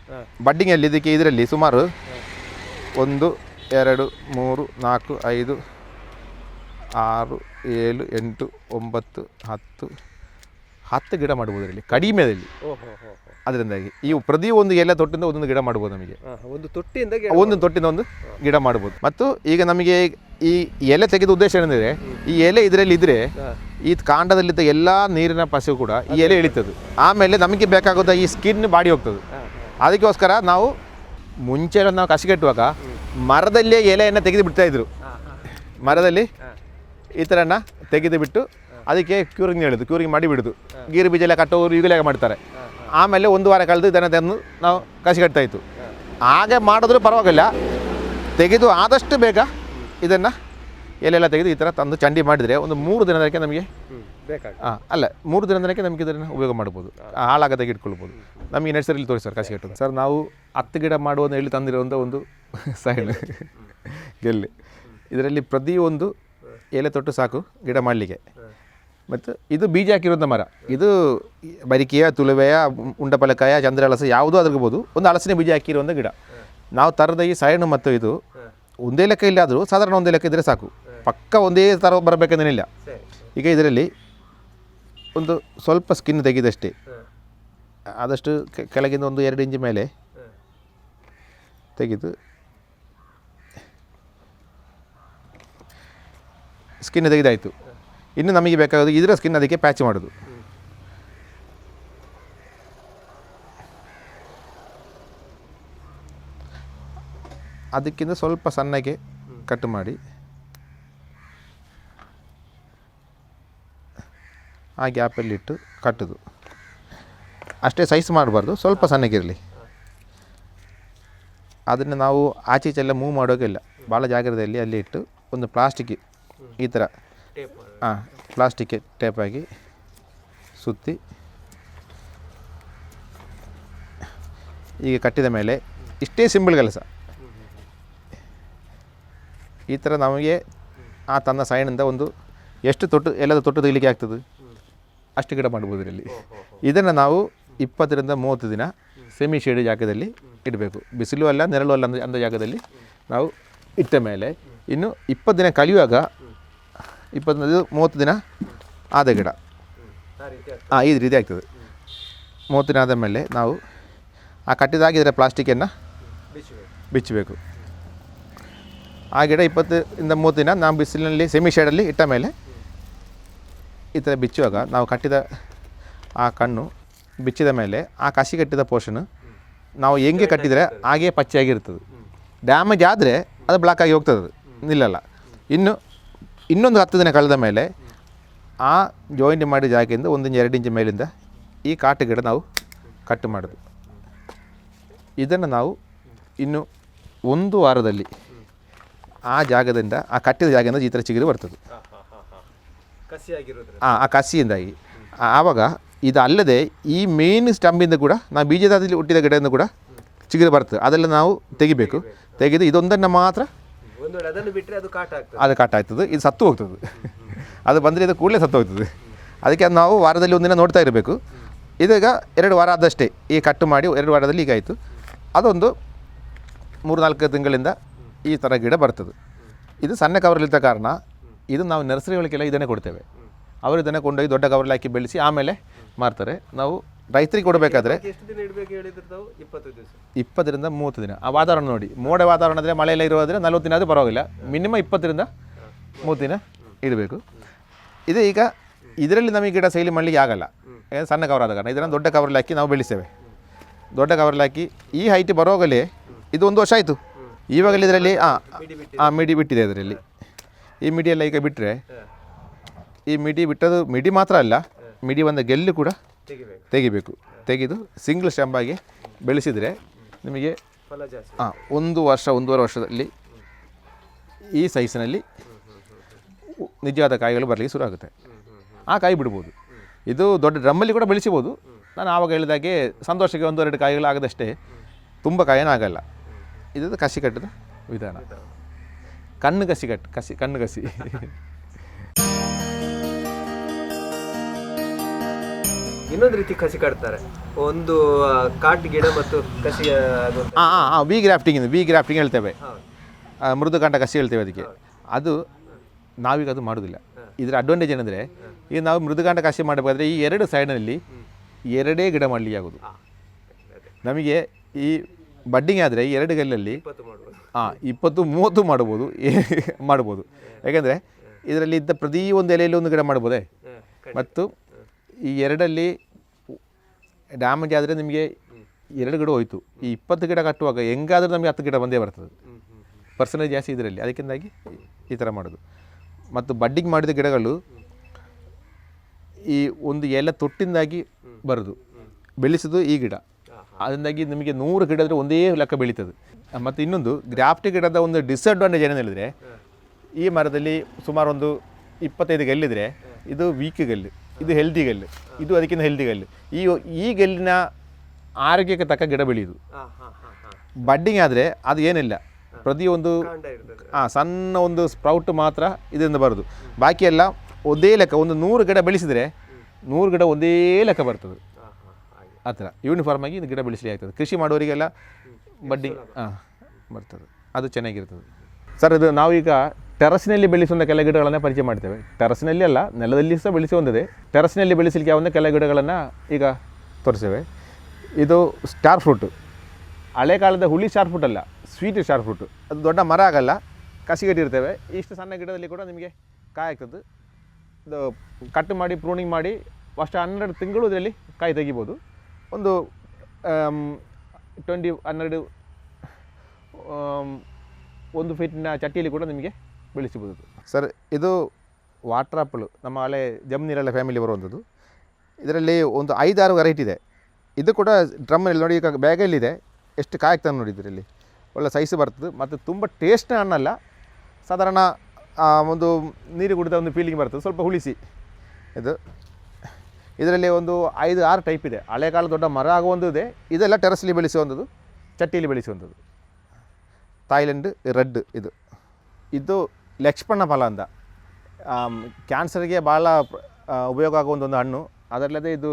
ಬಡ್ಡಿಂಗಲ್ಲಿ ಇದರಲ್ಲಿ ಸುಮಾರು 1 2 3 4 5 6 7 8 9 10 ಗಿಡ ಮಾಡ್ಬೋದು ಇದರಲ್ಲಿ ಕಡಿಮೆಯಲ್ಲಿ. ಅದರಿಂದಾಗಿ ಈ ಪ್ರತಿ ಒಂದು ಎಲೆ ತೊಟ್ಟಿಂದ ಒಂದೊಂದು ಗಿಡ ಮಾಡ್ಬೋದು. ನಮಗೆ ಒಂದು ತೊಟ್ಟಿಂದ ಒಂದು ಗಿಡ ಮಾಡ್ಬೋದು. ಮತ್ತು ಈಗ ನಮಗೆ ಈ ಎಲೆ ತೆಗೆದ ಉದ್ದೇಶ ಏನಂದರೆ, ಈ ಎಲೆ ಇದರಲ್ಲಿ ಇದ್ದರೆ ಈ ಕಾಂಡದಲ್ಲಿದ್ದ ಎಲ್ಲ ನೀರಿನ ಪಸೆವು ಕೂಡ ಈ ಎಲೆ ಇಳಿತದೆ. ಆಮೇಲೆ ನಮಗೆ ಬೇಕಾಗೋದ ಈ ಸ್ಕಿನ್ ಬಾಡಿ ಹೋಗ್ತದೆ. ಅದಕ್ಕೋಸ್ಕರ ನಾವು ಮುಂಚೆ ನಾವು ಕಸಿ ಕಟ್ಟುವಾಗ ಮರದಲ್ಲೇ ಎಲೆಯನ್ನು ತೆಗೆದು ಬಿಡ್ತಾಯಿದ್ರು. ಮರದಲ್ಲಿ ಈ ಥರನ ತೆಗೆದು ಬಿಟ್ಟು ಅದಕ್ಕೆ ಕ್ಯೂರಿಂಗ್ ಮಾಡಿ ಬಿಡೋದು. ಗೀರು ಬೀಜ ಎಲ್ಲ ಕಟ್ಟೋರು ಈಗಲೇ ಮಾಡ್ತಾರೆ. ಆಮೇಲೆ 1 ವಾರ ಕಳೆದು ಇದನ್ನು ತಂದು ನಾವು ಕಸಿ ಕಟ್ತಾಯಿತ್ತು. ಹಾಗೆ ಮಾಡಿದ್ರೂ ಪರವಾಗಿಲ್ಲ, ತೆಗೆದು ಆದಷ್ಟು ಬೇಗ ಇದನ್ನು ಎಲೆಲ್ಲ ತೆಗೆದು ಈ ಥರ ತಂದು ಚಂಡಿ ಮಾಡಿದರೆ ಒಂದು 3 ದಿನದಕ್ಕೆ ನಮಗೆ 3 ದಿನದಕ್ಕೆ ನಮಗೆ ಇದನ್ನು ಉಪಯೋಗ ಮಾಡ್ಬೋದು, ಹಾಳಾಗದಾಗೆ ಇಟ್ಕೊಳ್ಬೋದು. ನಮಗೆ ನರ್ಸರಿಲಿ ತೋರಿಸಿ ಸರ್ ಕಸಿ ಕಟ್ಟೋದು. ಸರ್ ನಾವು 10 ಗಿಡ ಮಾಡುವಂತ ಹೇಳಿ ತಂದಿರುವಂಥ ಒಂದು ಸೈನ್ ಗೆಲ್ಲಿ. ಇದರಲ್ಲಿ ಪ್ರತಿಯೊಂದು ಎಲೆ ತೊಟ್ಟು ಸಾಕು ಗಿಡ ಮಾಡಲಿಕ್ಕೆ. ಮತ್ತು ಇದು ಬೀಜ ಹಾಕಿರುವಂಥ ಮರ. ಇದು ಬರಿಕೆಯ, ತುಳುವೆಯ, ಉಂಡಪಲಕಾಯ, ಚಂದ್ರಹಲಸ ಯಾವುದೂ ಅದ್ರಬಹುದು ಒಂದು ಹಲಸಿನ ಬೀಜ ಹಾಕಿರುವಂಥ ಗಿಡ. ನಾವು ತರದ ಈ ಸೈನು ಮತ್ತು ಇದು ಒಂದೇ ಲೆಕ್ಕ ಇಲ್ಲ, ಆದರೂ ಸಾಧಾರಣ ಒಂದೇ ಲೆಕ್ಕ ಇದ್ದರೆ ಸಾಕು. ಪಕ್ಕ ಒಂದೇ ಥರ ಬರಬೇಕಂದೇನಿಲ್ಲ. ಈಗ ಇದರಲ್ಲಿ ಒಂದು ಸ್ವಲ್ಪ ಸ್ಕಿನ್ ತೆಗೆದಷ್ಟೇ, ಆದಷ್ಟು ಕೆಳಗಿಂದ ಒಂದು 2 ಇಂಚ್ ಮೇಲೆ ತೆಗೆದು ಸ್ಕಿನ್ ತೆಗೆದಾಯಿತು. ಇನ್ನು ನಮಗೆ ಬೇಕಾಗೋದು ಇದರ ಸ್ಕಿನ್, ಅದಕ್ಕೆ ಪ್ಯಾಚ್ ಮಾಡೋದು. ಅದಕ್ಕಿಂತ ಸ್ವಲ್ಪ ಸಣ್ಣಗೆ ಕಟ್ ಮಾಡಿ ಆ ಗ್ಯಾಪಲ್ಲಿಟ್ಟು ಕಟ್ಟೋದು. ಅಷ್ಟೇ ಸೈಜ್ ಮಾಡಬಾರ್ದು, ಸ್ವಲ್ಪ ಸಣ್ಣಗಿರಲಿ. ಅದನ್ನು ನಾವು ಆಚೆ ಈಚೆಲ್ಲ ಮೂವ್ ಮಾಡೋಕ್ಕಿಲ್ಲ, ಭಾಳ ಜಾಗ್ರತೆಯಲ್ಲಿ ಅಲ್ಲಿ ಇಟ್ಟು ಒಂದು ಪ್ಲಾಸ್ಟಿಕ್ ಈ ಥರ ಪ್ಲಾಸ್ಟಿಕ್ ಟೇಪ್ ಆಗಿ ಸುತ್ತಿ ಈಗ ಕಟ್ಟಿದ ಮೇಲೆ ಇಷ್ಟೇ ಸಿಂಪಲ್ ಕೆಲಸ. ಈ ಥರ ನಮಗೆ ಆ ತನ್ನ ಸೈನಿಂದ ಒಂದು ಎಷ್ಟು ತೊಟ್ಟು ಎಲ್ಲದ ತೊಟ್ಟು ತೆಗಿಲಿಕ್ಕೆ ಆಗ್ತದೆ ಅಷ್ಟು ಗಿಡ ಮಾಡ್ಬೋದು ಇದರಲ್ಲಿ. ಇದನ್ನು ನಾವು 20ರಿಂದ 30 ದಿನ ಸೆಮಿ ಶೇಡ್ ಜಾಗದಲ್ಲಿ ಇಡಬೇಕು. ಬಿಸಿಲು ಅಲ್ಲ, ನೆರಳು ಅಲ್ಲ ಅಂದ ಜಾಗದಲ್ಲಿ ನಾವು ಇಟ್ಟ ಮೇಲೆ ಇನ್ನು 20 ದಿನ ಕಳೆಯುವಾಗ 25-30 ದಿನ ಆದ ಗಿಡ ಈ ರೀತಿ ಆಗ್ತದೆ. 30 ದಿನ ಆದ ಮೇಲೆ ನಾವು ಆ ಕಟ್ಟಿದಾಗಿದ್ದರೆ ಪ್ಲಾಸ್ಟಿಕ್ಕನ್ನು ಬಿಚ್ಚಬೇಕು. ಆ ಗಿಡ 20ರಿಂದ 30 ದಿನ ನಾವು ಬಿಸಿಲಿನಲ್ಲಿ ಸೆಮಿ ಶೇಡಲ್ಲಿ ಇಟ್ಟ ಮೇಲೆ ಈ ಥರ ಬಿಚ್ಚುವಾಗ ನಾವು ಕಟ್ಟಿದ ಆ ಕಣ್ಣು ಬಿಚ್ಚಿದ ಮೇಲೆ ಆ ಕಸಿ ಕಟ್ಟಿದ ಪೋರ್ಷನ್ ನಾವು ಹೆಂಗೆ ಕಟ್ಟಿದರೆ ಹಾಗೇ ಪಚ್ಚೆಯಾಗಿರ್ತದೆ. ಡ್ಯಾಮೇಜ್ ಆದರೆ ಅದು ಬ್ಲಾಕ್ ಆಗಿ ಹೋಗ್ತದೆ, ಅದು ನಿಲ್ಲಲ್ಲ. ಇನ್ನೊಂದು 10 ದಿನ ಕಳೆದ ಮೇಲೆ ಆ ಜಾಯಿಂಟ್ ಮಾಡಿದ ಜಾಗದಿಂದ 1-2 ಇಂಚ್ ಮೇಲಿಂದ ಈ ಕಾಟು ಗಿಡ ನಾವು ಕಟ್ ಮಾಡೋದು. ಇದನ್ನು ನಾವು ಇನ್ನು 1 ವಾರದಲ್ಲಿ ಆ ಜಾಗದಿಂದ, ಆ ಕಟ್ಟಿದ ಜಾಗದಿಂದ ಈ ಥರ ಚಿಗುರು ಬರ್ತದೆ. ಆ ಕಸಿಯಿಂದಾಗಿ ಆವಾಗ ಇದಲ್ಲದೆ ಈ ಮೇನ್ ಸ್ಟಂಬಿಂದ ಕೂಡ ನಾವು ಬೀಜದಲ್ಲಿ ಹುಟ್ಟಿದ ಗಿಡದಿಂದ ಕೂಡ ಚಿಗುರು ಬರ್ತದೆ. ಅದೆಲ್ಲ ನಾವು ತೆಗೆದು ಇದೊಂದನ್ನು ಮಾತ್ರ ಅದು ಕಾಟ ಆಗ್ತದೆ. ಇದು ಸತ್ತು ಹೋಗ್ತದೆ. ಅದು ಬಂದರೆ ಇದು ಕೂಡಲೇ ಸತ್ತು ಹೋಗ್ತದೆ. ಅದಕ್ಕೆ ಅದು ನಾವು ವಾರದಲ್ಲಿ ಒಂದಿನ ನೋಡ್ತಾ ಇರಬೇಕು. ಇದೀಗ 2 ವಾರ ಆದಷ್ಟೇ ಈ ಕಟ್ಟು ಮಾಡಿ 2 ವಾರದಲ್ಲಿ ಈಗ ಆಯಿತು. ಅದೊಂದು 3-4 ತಿಂಗಳಿಂದ ಈ ಥರ ಗಿಡ ಬರ್ತದೆ. ಇದು ಸಣ್ಣ ಕವರಲ್ಲಿದ್ದ ಕಾರಣ ಇದು ನಾವು ನರ್ಸರಿಗಳಿಗೆಲ್ಲ ಇದನ್ನೇ ಕೊಡ್ತೇವೆ. ಅವರು ಇದನ್ನು ಕೊಂಡೋಗಿ ದೊಡ್ಡ ಕವರಲ್ಲಿ ಹಾಕಿ ಬೆಳೆಸಿ ಆಮೇಲೆ ಮಾರ್ತಾರೆ. ನಾವು ರೈತರಿಗೆ ಕೊಡಬೇಕಾದ್ರೆ 20ರಿಂದ 30 ದಿನ ಆ ವಾತಾವರಣ ನೋಡಿ. ಮೋಡ ವಾತಾವರಣ ಆದರೆ ಮಳೆಯೆಲ್ಲ ಇರೋದ್ರೆ 40 ದಿನ ಆದರೂ ಪರವಾಗಿಲ್ಲ. ಮಿನಿಮಮ್ 20ರಿಂದ 30 ದಿನ ಇಡಬೇಕು. ಇದು ಈಗ ಇದರಲ್ಲಿ ನಮಗೆ ಗಿಡ ಶೈಲಿ ಮಾಡಲಿಕ್ಕೆ ಆಗಲ್ಲ, ಸಣ್ಣ ಕವರ್ ಆದ ಕಾರಣ. ಇದನ್ನು ದೊಡ್ಡ ಕವರಲ್ಲಿ ಹಾಕಿ ನಾವು ಬೆಳೆಸ್ತೇವೆ. ದೊಡ್ಡ ಕವರಲ್ಲಿ ಹಾಕಿ ಈ ಹೈಟ್ ಬರೋಗಲೇ ಇದು 1 ವರ್ಷ ಆಯಿತು. ಇವಾಗಲೇ ಇದರಲ್ಲಿ ಮಿಡಿ ಬಿಟ್ಟಿದೆ. ಇದರಲ್ಲಿ ಈ ಮಿಡಿಯೆಲ್ಲ ಈಗ ಬಿಟ್ಟರೆ, ಈ ಮಿಡಿ ಬಿಟ್ಟದು ಮಿಡಿ ಮಾತ್ರ ಅಲ್ಲ, ಮಿಡಿ ಒಂದು ಗೆಲ್ಲು ಕೂಡ ತೆಗೆದು ಸಿಂಗಲ್ ಸ್ಟೆಂಬಾಗಿ ಬೆಳೆಸಿದರೆ ನಿಮಗೆ 1 ವರ್ಷ 1.5 ವರ್ಷದಲ್ಲಿ ಈ ಸೈಜಿನಲ್ಲಿ ನಿಜವಾದ ಕಾಯಿಗಳು ಬರಲಿಕ್ಕೆ ಶುರು ಆಗುತ್ತೆ. ಆ ಕಾಯಿ ಬಿಡ್ಬೋದು. ಇದು ದೊಡ್ಡ ಡ್ರಮ್ಮಲ್ಲಿ ಕೂಡ ಬೆಳೆಸಿಬೋದು. ನಾನು ಆವಾಗ ಹೇಳಿದಾಗೆ ಸಂತೋಷಕ್ಕೆ 1-2 ಕಾಯಿಗಳು ಆಗದಷ್ಟೇ, ತುಂಬ ಕಾಯಿನೂ ಆಗಲ್ಲ. ಇದು ಕಸಿ ಕಟ್ಟಿದ ವಿಧಾನ. ಕಣ್ಣು ಕಸಿ ಇನ್ನೊಂದು ರೀತಿ ಕಸಿ ಕಟ್ತಾರೆ, ಒಂದು ಕಾಟ್ ಗಿಡ ಮತ್ತು ಕಸಿ. ವಿ ಗ್ರಾಫ್ಟಿಂಗ್ ಹೇಳ್ತೇವೆ, ಮೃದುಕಾಂಡ ಕಸಿ ಹೇಳ್ತೇವೆ ಅದಕ್ಕೆ. ಅದು ನಾವೀಗ ಅದು ಮಾಡೋದಿಲ್ಲ. ಇದರ ಅಡ್ವಾಂಟೇಜ್ ಏನಂದರೆ, ಈಗ ನಾವು ಮೃದುಕಾಂಡ ಕಸಿ ಮಾಡಬೇಕಾದ್ರೆ ಈ 2 ಸೈಡ್ನಲ್ಲಿ 2 ಗಿಡ ಮಾಡಲಿಕ್ಕೆ ಆಗೋದು. ನಮಗೆ ಈ ಬಡ್ಡಿಂಗ್ ಆದರೆ 2 ಗಲ್ಲಲ್ಲಿ 20-30 ಮಾಡ್ಬೋದು. ಯಾಕೆಂದರೆ ಇದರಲ್ಲಿ ಇದ್ದ ಪ್ರತಿ ಒಂದು ಎಲೆಯಲ್ಲಿ 1 ಗಿಡ ಮಾಡ್ಬೋದೇ. ಮತ್ತು ಈ 2ರಲ್ಲಿ ಡ್ಯಾಮೇಜ್ ಆದರೆ ನಿಮಗೆ 2 ಗಿಡ ಹೋಯಿತು. ಈ 20 ಗಿಡ ಕಟ್ಟುವಾಗ ಹೆಂಗಾದರೂ ನಮಗೆ 10 ಗಿಡ ಬಂದೇ ಬರ್ತದೆ. ಪರ್ಸೆಂಟೇಜ್ ಜಾಸ್ತಿ ಇದರಲ್ಲಿ, ಅದಕ್ಕಿಂದಾಗಿ ಈ ಥರ ಮಾಡೋದು. ಮತ್ತು ಬಡ್ಡಿಂಗ್ ಮಾಡಿದ ಗಿಡಗಳು ಈ ಒಂದು ಎಲೆ ತೊಟ್ಟಿಂದಾಗಿ ಬರೋದು, ಬೆಳೆಸೋದು ಈ ಗಿಡ. ಅದರಿಂದಾಗಿ ನಿಮಗೆ 100 ಗಿಡ ಆದರೆ ಒಂದೇ ಲೆಕ್ಕ ಬೆಳೀತದೆ. ಮತ್ತು ಇನ್ನೊಂದು ಗ್ರಾಫ್ಟ್ ಗಿಡದ ಒಂದು ಡಿಸ್ಅಡ್ವಾಂಟೇಜ್ ಏನೇನು ಹೇಳಿದರೆ, ಈ ಮರದಲ್ಲಿ ಸುಮಾರು ಒಂದು 25 ಗೆಲ್ಲಿದ್ರೆ ಇದು ವೀಕ್ ಗೆಲ್ಲು, ಇದು ಹೆಲ್ದಿ ಗೆಲ್ಲು, ಇದು ಅದಕ್ಕಿಂತ ಹೆಲ್ದಿ ಗೆಲ್ಲು. ಈ ಗೆಲ್ಲಿನ ಆರೋಗ್ಯಕ್ಕೆ ತಕ್ಕ ಗಿಡ ಬೆಳೆಯುವುದು. ಬಡ್ಡಿಂಗ್ ಆದರೆ ಅದು ಏನಿಲ್ಲ, ಪ್ರತಿಯೊಂದು ಸಣ್ಣ ಒಂದು ಸ್ಪ್ರೌಟ್ ಮಾತ್ರ ಇದರಿಂದ ಬರೋದು. ಬಾಕಿ ಎಲ್ಲ ಒಂದೇ ಲೆಕ್ಕ. ಒಂದು 100 ಗಿಡ ಬೆಳೆಸಿದರೆ 100 ಗಿಡ ಒಂದೇ ಲೆಕ್ಕ ಬರ್ತದೆ. ಆ ಥರ ಯೂನಿಫಾರ್ಮ್ ಆಗಿ ಇದು ಗಿಡ ಬೆಳೆಸಲಿ ಆಗ್ತದೆ. ಕೃಷಿ ಮಾಡೋರಿಗೆಲ್ಲ ಬಡ್ಡಿಂಗ್ ಬರ್ತದೆ, ಅದು ಚೆನ್ನಾಗಿರ್ತದೆ. ಸರ್, ಇದು ನಾವೀಗ ಟೆರಸ್ನಲ್ಲಿ ಬೆಳೆಸುವಂಥ ಕೆಲ ಗಿಡಗಳನ್ನು ಪರಿಚಯ ಮಾಡ್ತೇವೆ. ಟೆರಸ್ನಲ್ಲಿ ಅಲ್ಲ, ನೆಲದಲ್ಲಿ ಸಹ ಬೆಳೆಸುವಂಥದ್ದೇ. ಟೆರಸ್ನಲ್ಲಿ ಬೆಳೆಸಲಿಕ್ಕೆ ಯಾವಂಥ ಕೆಲ ಗಿಡಗಳನ್ನು ಈಗ ತೋರಿಸ್ತೇವೆ. ಇದು ಸ್ಟಾರ್ ಫ್ರೂಟು, ಹಳೆ ಕಾಲದ ಹುಳಿ ಸ್ಟಾರ್ ಫ್ರೂಟ್ ಅಲ್ಲ, ಸ್ವೀಟ್ ಸ್ಟಾರ್ ಫ್ರೂಟು. ಅದು ದೊಡ್ಡ ಮರ ಆಗಲ್ಲ, ಕಸಿಗಟ್ಟಿರ್ತೇವೆ. ಇಷ್ಟು ಸಣ್ಣ ಗಿಡದಲ್ಲಿ ಕೂಡ ನಿಮಗೆ ಕಾಯಿ ಆಗ್ತದೆ. ಇದು ಕಟ್ ಮಾಡಿ ಪ್ರೂನಿಂಗ್ ಮಾಡಿ ಅಷ್ಟು 12 ತಿಂಗಳು ಇದರಲ್ಲಿ ಕಾಯಿ ತೆಗಿಬೋದು. ಒಂದು 12 1 ಫೀಟಿನ ಚಟ್ಟಿಯಲ್ಲಿ ಕೂಡ ನಿಮಗೆ ಬೆಳೆಸಬಹುದು. ಸರ್, ಇದು ವಾಟರ್ ಆ್ಯಪಲು, ನಮ್ಮ ಹಳೆ ಜಮ್ನೀರೆಲ್ಲ ಫ್ಯಾಮಿಲಿ ಬರುವಂಥದ್ದು. ಇದರಲ್ಲಿ ಒಂದು 5-6 ವೆರೈಟಿ ಇದೆ. ಇದು ಕೂಡ ಡ್ರಮ್ಮಲ್ಲಿ ನೋಡಿ, ಈಗ ಬ್ಯಾಗಲ್ಲಿದೆ. ಎಷ್ಟು ಕಾಯಿ ಆಗ್ತಾನೆ ನೋಡಿ. ಇದರಲ್ಲಿ ಒಳ್ಳೆ ಸೈಜ್ ಬರ್ತದೆ ಮತ್ತು ತುಂಬ ಟೇಸ್ಟ್ನ ಹಣ್ಣಲ್ಲ. ಸಾಧಾರಣ ಒಂದು ನೀರು ಕುಡಿದ ಒಂದು ಫೀಲಿಂಗ್ ಬರ್ತದೆ, ಸ್ವಲ್ಪ ಹುಳಿಸಿ. ಇದರಲ್ಲಿ ಒಂದು 5-6 ಟೈಪ್ ಇದೆ. ಹಳೆ ಕಾಲ ದೊಡ್ಡ ಮರ ಆಗುವಂಥದ್ದು ಇದೆ. ಇದೆಲ್ಲ ಟೆರಸ್ಲಿ ಬೆಳೆಸುವಂಥದ್ದು, ಚಟ್ಟಿಯಲ್ಲಿ ಬೆಳೆಸುವಂಥದ್ದು. ಥಾಯ್ಲೆಂಡ್ ರೆಡ್ ಇದು ಲಕ್ಷ್ಮಣ ಫಲ ಅಂತ. ಕ್ಯಾನ್ಸರ್ಗೆ ಭಾಳ ಉಪಯೋಗ ಆಗುವಂಥ ಒಂದು ಹಣ್ಣು. ಅದಲ್ಲದೆ ಇದು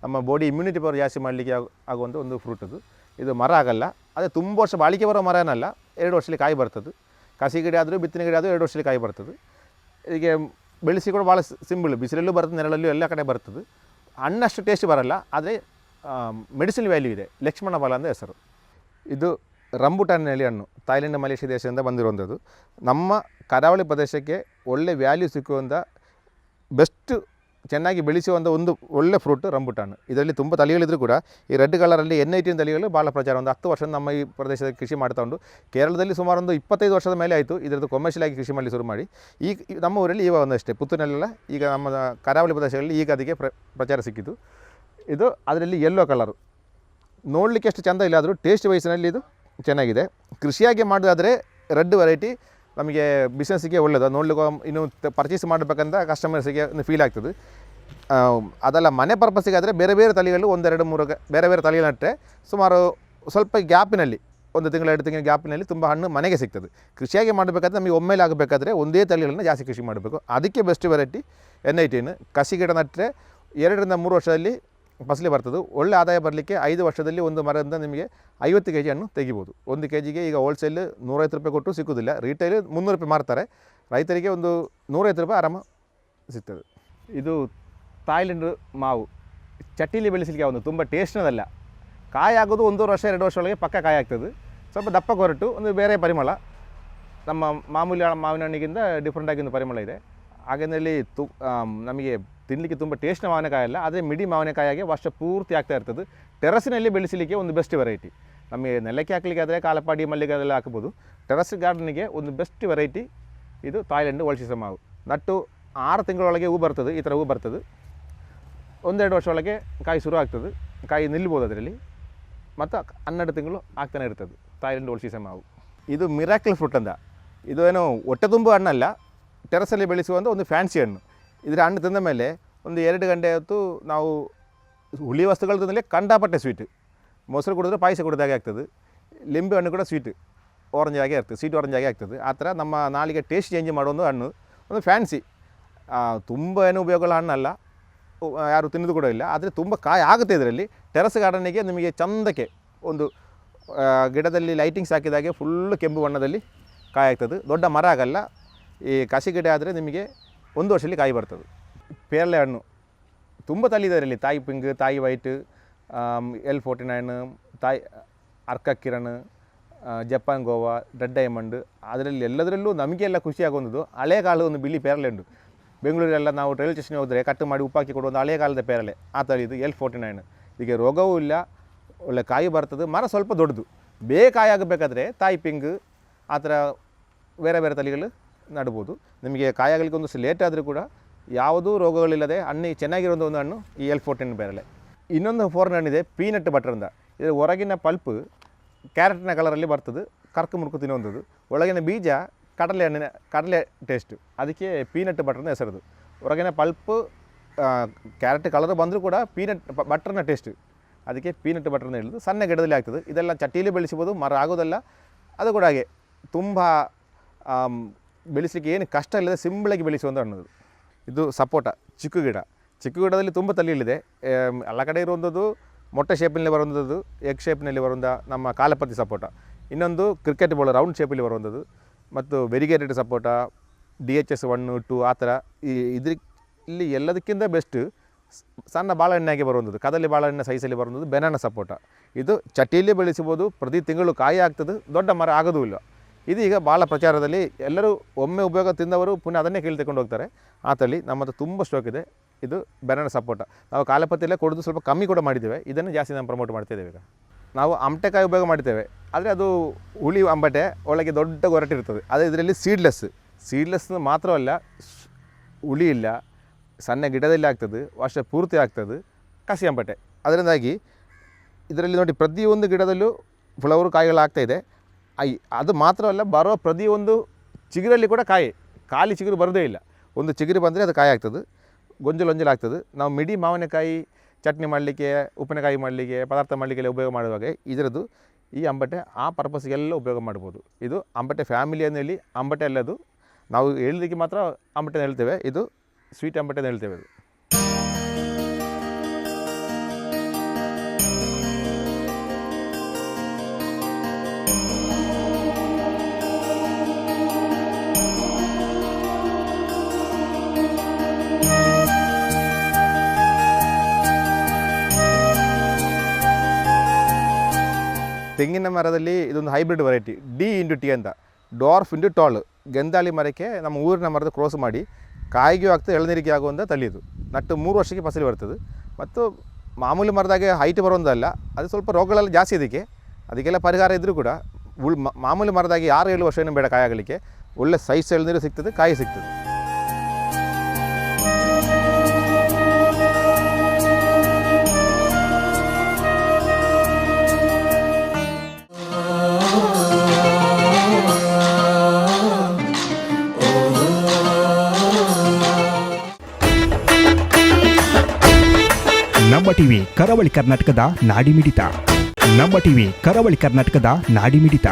ನಮ್ಮ ಬಾಡಿ ಇಮ್ಯುನಿಟಿ ಪವರ್ ಜಾಸ್ತಿ ಮಾಡಲಿಕ್ಕೆ ಆಗುವಂಥ ಒಂದು ಫ್ರೂಟ್. ಇದು ಮರ ಆಗಲ್ಲ, ಅದೇ ತುಂಬ ವರ್ಷ ಬಾಳಿಕೆ ಬರೋ ಮರ ಏನಲ್ಲ. 2 ವರ್ಷದಲ್ಲಿ ಕಾಯಿ ಬರ್ತದೆ. ಕಸಿ ಗಿಡ ಆದರೂ ಬಿತ್ತನೆ ಗಿಡ ಆದರೂ 2 ವರ್ಷದಲ್ಲಿ ಕಾಯಿ ಬರ್ತದೆ. ಹೀಗೆ ಬೆಳೆಸಿ ಕೂಡ ಭಾಳ ಸಿಂಪಲ್. ಬಿಸಿಲಲ್ಲೂ ಬರ್ತದೆ, ನೆರಳಲ್ಲೂ ಎಲ್ಲ ಕಡೆ ಬರ್ತದೆ. ಹಣ್ಣಷ್ಟು ಟೇಸ್ಟ್ ಬರಲ್ಲ, ಆದರೆ ಮೆಡಿಸಿನ್ ವ್ಯಾಲ್ಯೂ ಇದೆ. ಲಕ್ಷ್ಮಣ ಫಲ ಅಂತ ಹೆಸರು. ಇದು ರಂಬುಟಾನ್ ಎಲೆ ಹಣ್ಣು, ಥಾಯ್ಲೆಂಡ್ ಮಲೇಷ್ಯಾ ದೇಶದಿಂದ ಬಂದಿರುವಂಥದ್ದು. ನಮ್ಮ ಕರಾವಳಿ ಪ್ರದೇಶಕ್ಕೆ ಒಳ್ಳೆ ವ್ಯಾಲ್ಯೂ ಸಿಕ್ಕುವಂಥ ಬೆಸ್ಟ್ ಚೆನ್ನಾಗಿ ಬೆಳೆಸುವಂಥ ಒಂದು ಒಳ್ಳೆ ಫ್ರೂಟ್ ರಂಬುಟಾನ್. ಇದರಲ್ಲಿ ತುಂಬ ತಳಿಗಳಿದ್ರು ಕೂಡ ಈ ರೆಡ್ ಕಲರಲ್ಲಿ N18 ತಳಿಗಳು ಭಾಳ ಪ್ರಚಾರ. ಒಂದು 10 ವರ್ಷ ನಮ್ಮ ಈ ಪ್ರದೇಶದಲ್ಲಿ ಕೃಷಿ ಮಾಡ್ತಾ ಉಂಟು. ಕೇರಳದಲ್ಲಿ ಸುಮಾರು ಒಂದು 25 ವರ್ಷದ ಮೇಲೆ ಆಯಿತು ಇದರದ್ದು ಕಮರ್ಷಿಯಲ್ ಆಗಿ ಕೃಷಿ ಮಾಡಲಿ ಶುರು ಮಾಡಿ. ಈಗ ನಮ್ಮ ಊರಲ್ಲಿ ಇವಾಗ ಒಂದಷ್ಟೇ, ಪುತ್ತೂರಿನಲ್ಲೆಲ್ಲ ಈಗ ನಮ್ಮ ಕರಾವಳಿ ಪ್ರದೇಶಗಳಲ್ಲಿ ಈಗ ಅದಕ್ಕೆ ಪ್ರಚಾರ ಸಿಕ್ಕಿತು. ಇದು ಅದರಲ್ಲಿ ಯೆಲ್ಲೋ ಕಲರು ನೋಡಲಿಕ್ಕೆ ಎಷ್ಟು ಚೆಂದ ಇಲ್ಲ, ಆದರೂ ಟೇಸ್ಟ್ ವಯಸ್ಸಿನಲ್ಲಿ ಇದು ಚೆನ್ನಾಗಿದೆ. ಕೃಷಿಯಾಗಿ ಮಾಡೋದಾದರೆ ರೆಡ್ ವೆರೈಟಿ ನಮಗೆ ಬಿಸ್ನೆಸ್ಸಿಗೆ ಒಳ್ಳೆಯದು. ನೋಡಲಿಕ್ಕೆ ಇನ್ನು ಪರ್ಚೇಸ್ ಮಾಡಬೇಕಂತ ಕಸ್ಟಮರ್ಸಿಗೆ ಒಂದು ಫೀಲ್ ಆಗ್ತದೆ. ಅದೆಲ್ಲ ಮನೆ ಪರ್ಪಸ್ಸಿಗೆ ಆದರೆ ಬೇರೆ ಬೇರೆ ತಳಿಗಳು 1-2-3 ಬೇರೆ ಬೇರೆ ತಳಿಗಳು ನಟ್ಟರೆ ಸುಮಾರು ಸ್ವಲ್ಪ ಗ್ಯಾಪಿನಲ್ಲಿ 1 ತಿಂಗಳು 2 ತಿಂಗಳ ಗ್ಯಾಪಿನಲ್ಲಿ ತುಂಬ ಹಣ್ಣು ಮನೆಗೆ ಸಿಗ್ತದೆ. ಕೃಷಿಯಾಗಿ ಮಾಡಬೇಕಾದ್ರೆ ನಮಗೆ ಒಮ್ಮೆಲೆ ಆಗಬೇಕಾದ್ರೆ ಒಂದೇ ತಳಿಗಳನ್ನು ಜಾಸ್ತಿ ಕೃಷಿ ಮಾಡಬೇಕು. ಅದಕ್ಕೆ ಬೆಸ್ಟ್ ವೆರೈಟಿ N18. ಕಸಿ ಗಿಡ ನಟ್ಟರೆ 2-3 ವರ್ಷದಲ್ಲಿ ಫಸಲಿ ಬರ್ತದೆ. ಒಳ್ಳೆ ಆದಾಯ ಬರಲಿಕ್ಕೆ 5 ವರ್ಷದಲ್ಲಿ ಒಂದು ಮರದಿಂದ ನಿಮಗೆ 50 kg ಹಣ್ಣು ತೆಗಿಬೋದು. 1 kg ಈಗ ಹೋಲ್ಸೇಲ್ 150 ರೂಪಾಯಿ ಕೊಟ್ಟು ಸಿಗೋದಿಲ್ಲ, ರಿಟೇಲ್ 300 ರೂಪಾಯಿ ಮಾರ್ತಾರೆ. ರೈತರಿಗೆ ಒಂದು 150 ರೂಪಾಯಿ ಆರಾಮ ಸಿಗ್ತದೆ. ಇದು ಥಾಯ್ಲೆಂಡ್ ಮಾವು ಚಟ್ಟಿಲಿ ಬೆಳೆಸಲಿಕ್ಕೆ ಒಂದು ತುಂಬ ಟೇಸ್ಟ್ನದಲ್ಲ. ಕಾಯಿ ಆಗೋದು 1 ವರ್ಷ 2 ವರ್ಷ ಒಳಗೆ ಪಕ್ಕ ಕಾಯಿ ಆಗ್ತದೆ. ಸ್ವಲ್ಪ ದಪ್ಪ ಕೊರಟು, ಒಂದು ಬೇರೆ ಪರಿಮಳ, ನಮ್ಮ ಮಾಮೂಲಿ ಮಾವಿನ ಹಣ್ಣಿಗಿಂತ ಡಿಫ್ರೆಂಟಾಗಿ ಒಂದು ಪರಿಮಳ ಇದೆ. ಹಾಗೆಂದಲ್ಲಿ ನಮಗೆ ತಿನ್ನಲಿಕ್ಕೆ ತುಂಬ ಟೇಸ್ಟ್ನ ಮಾವಿನಕಾಯಿ ಅಲ್ಲ, ಆದರೆ ಮಿಡಿ ಮಾವಿನಕಾಯಿಯಾಗಿ ವರ್ಷ ಪೂರ್ತಿ ಆಗ್ತಾ ಇರ್ತದೆ. ಟೆರಸಿನಲ್ಲಿ ಬೆಳೆಸಲಿಕ್ಕೆ ಒಂದು ಬೆಸ್ಟ್ ವೆರೈಟಿ. ನಮಗೆ ನೆಲಕ್ಕೆ ಹಾಕಲಿಕ್ಕೆ ಆದರೆ ಕಾಲಪಾಡಿ ಮಲ್ಲಿಗೆ ಅದೆಲ್ಲ ಹಾಕ್ಬೋದು. ಟೆರಸ್ ಗಾರ್ಡನಿಗೆ ಒಂದು ಬೆಸ್ಟ್ ವೆರೈಟಿ ಇದು ಥಾಯ್ಲೆಂಡ್ ಒಳಸಿಸ ಮಾವು. ನಟ್ಟು 6 ತಿಂಗಳೊಳಗೆ ಹೂ ಬರ್ತದೆ. ಈ ಥರ ಹೂ ಬರ್ತದೆ. 1-2 ವರ್ಷ ಒಳಗೆ ಕಾಯಿ ಶುರು ಆಗ್ತದೆ. ಕಾಯಿ ನಿಲ್ಬೋದು ಅದರಲ್ಲಿ, ಮತ್ತು 12 ತಿಂಗಳು ಆಗ್ತಾನೆ ಇರ್ತದೆ ಥಾಯ್ಲೆಂಡ್ ಒಳಸಿಸ ಮಾವು. ಇದು ಮಿರಾಕಲ್ ಫ್ರೂಟ್ ಅಂತ. ಇದು ಏನೋ ಹೊಟ್ಟೆ ತುಂಬ ಹಣ್ಣಲ್ಲ, ಟೆರಸಲ್ಲಿ ಬೆಳೆಸುವಂಥ ಒಂದು ಫ್ಯಾನ್ಸಿ ಹಣ್ಣು. ಇದರ ಹಣ್ಣು ತಿಂದ ಮೇಲೆ ಒಂದು 2 ಗಂಟೆ ಹೊತ್ತು ನಾವು ಹುಳಿ ವಸ್ತುಗಳು ತಿಂದಲೇ ಕಂಡಾಪಟ್ಟೆ ಸ್ವೀಟ್. ಮೊಸರು ಕುಡಿದ್ರೆ ಪಾಯಸ ಕುಡಿದಾಗೆ ಆಗ್ತದೆ. ಲಿಂಬೆ ಹಣ್ಣು ಕೂಡ ಸ್ವೀಟ್ ಆರೆಂಜ್ ಆಗಿ ಆಗ್ತದೆ, ಸ್ವೀಟ್ ಆರೆಂಜ್ ಆಗಿ ಆಗ್ತದೆ. ಆ ಥರ ನಮ್ಮ ನಾಲಿಗೆ ಟೇಸ್ಟ್ ಚೇಂಜ್ ಮಾಡೋ ಒಂದು ಹಣ್ಣು, ಒಂದು ಫ್ಯಾನ್ಸಿ. ತುಂಬ ಏನು ಉಪಯೋಗಗಳ ಹಣ್ಣಲ್ಲ, ಯಾರು ತಿನ್ನೋದು ಕೂಡ ಇಲ್ಲ, ಆದರೆ ತುಂಬ ಕಾಯಿ ಆಗುತ್ತೆ ಇದರಲ್ಲಿ. ಟೆರಸ್ ಗಾರ್ಡನಿಗೆ ನಿಮಗೆ ಚಂದಕ್ಕೆ ಒಂದು ಗಿಡದಲ್ಲಿ ಲೈಟಿಂಗ್ಸ್ ಹಾಕಿದಾಗೆ ಫುಲ್ಲು ಕೆಂಪು ಬಣ್ಣದಲ್ಲಿ ಕಾಯಿ ಆಗ್ತದೆ. ದೊಡ್ಡ ಮರ ಆಗಲ್ಲ. ಈ ಕಸಿ ಗಿಡ ಆದರೆ ನಿಮಗೆ 1 ವರ್ಷದಲ್ಲಿ ಕಾಯಿ ಬರ್ತದೆ. ಪೇರಳೆ ಹಣ್ಣು ತುಂಬ ತಳಿ ಇದೆ ಇದರಲ್ಲಿ. ತಾಯಿ ಪಿಂಕ್, ತಾಯಿ ವೈಟ್, L49, ತಾಯಿ Arka Kiran, Japan Goa, red diamond. ಅದರಲ್ಲಿ ಎಲ್ಲದರಲ್ಲೂ ನಮಗೆಲ್ಲ ಖುಷಿ ಆಗುವಂಥದ್ದು ಹಳೆ ಕಾಲದ ಒಂದು ಬಿಳಿ ಪೇರಳೆ ಉಂಟು. ಬೆಂಗಳೂರೆಲ್ಲ ನಾವು ರೈಲ್ವೆ ಸ್ಟೇಷನ್ಗೆ ಹೋದರೆ ಕಟ್ಟು ಮಾಡಿ ಉಪ್ಪಾಕಿ ಕೊಡುವ ಒಂದು ಹಳೆ ಕಾಲದ ಪೇರಳೆ, ಆ ಥರ ಇದು L49. ಇದಕ್ಕೆ ರೋಗವೂ ಇಲ್ಲ, ಒಳ್ಳೆ ಕಾಯಿ ಬರ್ತದೆ. ಮರ ಸ್ವಲ್ಪ ದೊಡ್ಡದು. ಬೇಗ ಕಾಯಿ ಆಗಬೇಕಾದ್ರೆ ತಾಯಿ ಪಿಂಕ್ ಆ ಥರ ಬೇರೆ ಬೇರೆ ತಳಿಗಳು ನಡ್ಬೋದು. ನಿಮಗೆ ಕಾಯಿ ಆಗಲಿಕ್ಕೆ ಒಂದು ಲೇಟ್ ಆದರೂ ಕೂಡ ಯಾವುದೂ ರೋಗಗಳಿಲ್ಲದೆ ಹಣ್ಣು ಚೆನ್ನಾಗಿರೋ ಒಂದು ಹಣ್ಣು ಈ L49 ಪೇರಳೆ. ಇನ್ನೊಂದು ಫಾರಿನ್ ಹಣ್ಣಿದೆ ಪೀನಟ್ ಬಟರ್ ಅಂತ. ಇದರ ಹೊರಗಿನ ಪಲ್ಪ್ ಕ್ಯಾರೆಟ್ನ ಕಲರಲ್ಲಿ ಬರ್ತದೆ, ಕರ್ಕು ಮುರ್ಕು ತಿನ್ನುವಂಥದ್ದು. ಒಳಗಿನ ಬೀಜ ಕಡಲೆ ಟೇಸ್ಟು, ಅದಕ್ಕೆ ಪೀನಟ್ ಬಟರ್ನ ಹೆಸರದು. ಹೊರಗಿನ ಪಲ್ಪು ಕ್ಯಾರೆಟ್ ಕಲರ್ ಬಂದರೂ ಕೂಡ ಪೀನಟ್ ಬಟರ್ನ ಟೇಸ್ಟು, ಅದಕ್ಕೆ ಪೀನಟ್ ಬಟರ್ನ ಹೇಳೋದು. ಸಣ್ಣ ಗಿಡದಲ್ಲಿ ಆಗ್ತದೆ. ಇದೆಲ್ಲ ಚಟ್ಟಿಯಲ್ಲಿ ಬೆಳೆಸ್ಬೋದು, ಮರ ಆಗೋದಲ್ಲ. ಅದು ಕೂಡ ಹಾಗೆ ತುಂಬ ಬೆಳೆಸಲಿಕ್ಕೆ ಏನು ಕಷ್ಟ ಇಲ್ಲದೆ ಸಿಂಪಲಾಗಿ ಬೆಳೆಸುವಂಥ ಹಣ್ಣು. ಇದು ಸಪೋಟ ಚಿಕ್ಕು ಗಿಡ. ಚಿಕ್ಕು ಗಿಡದಲ್ಲಿ ತುಂಬ ತಳಿಗಳಿದೆ. ಎಲ್ಲ ಕಡೆ ಇರುವಂಥದ್ದು ಮೊಟ್ಟೆ ಶೇಪಿನಲ್ಲಿ ಬರುವಂಥದ್ದು, ಎಗ್ ಶೇಪ್ನಲ್ಲಿ ಬರುವಂಥ ನಮ್ಮ ಕಾಲಪತಿ ಸಪೋಟ. ಇನ್ನೊಂದು ಕ್ರಿಕೆಟ್ ಬಾಲ್ ರೌಂಡ್ ಶೇಪಲ್ಲಿ ಬರುವಂಥದ್ದು, ಮತ್ತು ವೆರಿಗೇಟೆಡ್ ಸಪೋಟ, DHS 1, 2 ಆ ಥರ. ಇಲ್ಲಿ ಎಲ್ಲದಕ್ಕಿಂತ ಬೆಸ್ಟ್ ಸಣ್ಣ ಬಾಳೆಹಣ್ಣಾಗಿ ಬರುವಂಥದ್ದು, ಕದಲಿ ಬಾಳೆಹಣ್ಣ ಸೈಜಲ್ಲಿ ಬರುವಂಥದ್ದು ಬೆನಾನ ಸಪೋಟ. ಇದು ಚಟ್ಟಿಯಲ್ಲಿ ಬೆಳೆಸ್ಬೋದು. ಪ್ರತಿ ತಿಂಗಳು ಕಾಯಿ ಆಗ್ತದೆ, ದೊಡ್ಡ ಮರ ಆಗೋದೂ ಇಲ್ಲ. ಇದು ಈಗ ಭಾಳ ಪ್ರಚಾರದಲ್ಲಿ. ಎಲ್ಲರೂ ಒಮ್ಮೆ ಉಪಯೋಗ ತಿಂದವರು ಪುನಃ ಅದನ್ನೇ ಕೇಳಿ ತಗೊಂಡು ಹೋಗ್ತಾರೆ. ಆ ತಳಿ ನಮ್ಮ ಹತ್ರ ತುಂಬ ಸ್ಟಾಕ್ ಇದೆ. ಇದು ಬೆನಾನ ಸಪೋಟ. ನಾವು ಕಾಲಪತಿಯಲ್ಲೇ ಕೊಡೋದು ಸ್ವಲ್ಪ ಕಮ್ಮಿ ಕೂಡ ಮಾಡಿದ್ದೇವೆ. ಇದನ್ನು ಜಾಸ್ತಿ ನಾವು ಪ್ರಮೋಟ್ ಮಾಡ್ತಿದ್ದೇವೆ. ಈಗ ನಾವು ಅಂಬಟೆಕಾಯಿ ಉಪಯೋಗ ಮಾಡ್ತೇವೆ, ಆದರೆ ಅದು ಹುಳಿ ಅಂಬಟೆ, ಒಳಗೆ ದೊಡ್ಡ ಗೊರಟಿರ್ತದೆ. ಅದೇ ಇದರಲ್ಲಿ ಸೀಡ್ಲೆಸ್ ಮಾತ್ರವಲ್ಲ, ಹುಳಿ ಇಲ್ಲ, ಸಣ್ಣ ಗಿಡದಲ್ಲಿ ಆಗ್ತದೆ, ವರ್ಷ ಪೂರ್ತಿ ಆಗ್ತದೆ, ಕಸಿ ಅಂಬಟೆ. ಅದರಿಂದಾಗಿ ಇದರಲ್ಲಿ ನೋಡಿ ಪ್ರತಿಯೊಂದು ಗಿಡದಲ್ಲೂ ಫ್ಲವರು ಕಾಯಿಗಳಾಗ್ತಾಯಿದೆ. ಅದು ಮಾತ್ರವಲ್ಲ, ಬರೋ ಪ್ರತಿಯೊಂದು ಚಿಗುರಲ್ಲಿ ಕೂಡ ಖಾಲಿ ಚಿಗುರು ಬರೋದೇ ಇಲ್ಲ. ಒಂದು ಚಿಗುರು ಬಂದರೆ ಅದು ಕಾಯಿ ಆಗ್ತದೆ, ಗೊಂಜಲು ಆಗ್ತದೆ. ನಾವು ಮಿಡಿ ಮಾವಿನಕಾಯಿ ಚಟ್ನಿ ಮಾಡಲಿಕ್ಕೆ, ಉಪ್ಪಿನಕಾಯಿ ಮಾಡಲಿಕ್ಕೆ, ಪದಾರ್ಥ ಮಾಡಲಿಕ್ಕೆಲ್ಲ ಉಪಯೋಗ ಮಾಡುವಾಗ ಇದರದ್ದು ಈ ಅಂಬಟೆ ಆ ಪರ್ಪಸ್ಗೆಲ್ಲ ಉಪಯೋಗ ಮಾಡ್ಬೋದು. ಇದು ಅಂಬಟೆ ಫ್ಯಾಮಿಲಿಯನ್ನು ಹೇಳಿ ಅಂಬಟೆ ಅಲ್ಲದು, ನಾವು ಹೇಳಲಿಕ್ಕೆ ಮಾತ್ರ ಅಂಬಟೆನ ಹೇಳ್ತೇವೆ. ಇದು ಸ್ವೀಟ್ ಅಂಬಟೆನ ಹೇಳ್ತೇವೆ. ಇದು ತೆಂಗಿನ ಮರದಲ್ಲಿ ಇದೊಂದು ಹೈಬ್ರಿಡ್ ವೆರೈಟಿ D×T ಅಂತ, ಡಾರ್ಫ್ ಇಂಟು ಟಾಲ್. ಗೆಂದಾಳಿ ಮರಕ್ಕೆ ನಮ್ಮ ಊರಿನ ಮರದ ಕ್ರಾಸ್ ಮಾಡಿ ಕಾಯಿಗೂ ಆಗ್ತದೆ, ಎಳನೀರಿಗೆ ಆಗುವಂಥ ತಳಿ ಇದು. ನಟ್ಟು 3 ವರ್ಷಕ್ಕೆ ಫಸಲು ಬರ್ತದೆ. ಮತ್ತು ಮಾಮೂಲಿ ಮರದಾಗೆ ಹೈಟ್ ಬರೋದಲ್ಲ, ಅದು ಸ್ವಲ್ಪ ರೋಗಗಳೆಲ್ಲ ಜಾಸ್ತಿ ಅದಕ್ಕೆಲ್ಲ ಪರಿಹಾರ ಇದ್ದರೂ ಕೂಡ ಮಾಮೂಲಿ ಮರದಾಗಿ 6-7 ವರ್ಷ ಏನು ಬೇಡ ಕಾಯಿ ಆಗಲಿಕ್ಕೆ. ಒಳ್ಳೆ ಸೈಜ್ ಎಳ್ನೀರು ಸಿಗ್ತದೆ, ಕಾಯಿ ಸಿಗ್ತದೆ. ನಮ್ಮ ಟಿವಿ ಕರಾವಳಿ ಕರ್ನಾಟಕದ ನಾಡಿಮಿಡಿತ. ನಮ್ಮ ಟಿವಿ ಕರಾವಳಿ ಕರ್ನಾಟಕದ ನಾಡಿಮಿಡಿತ.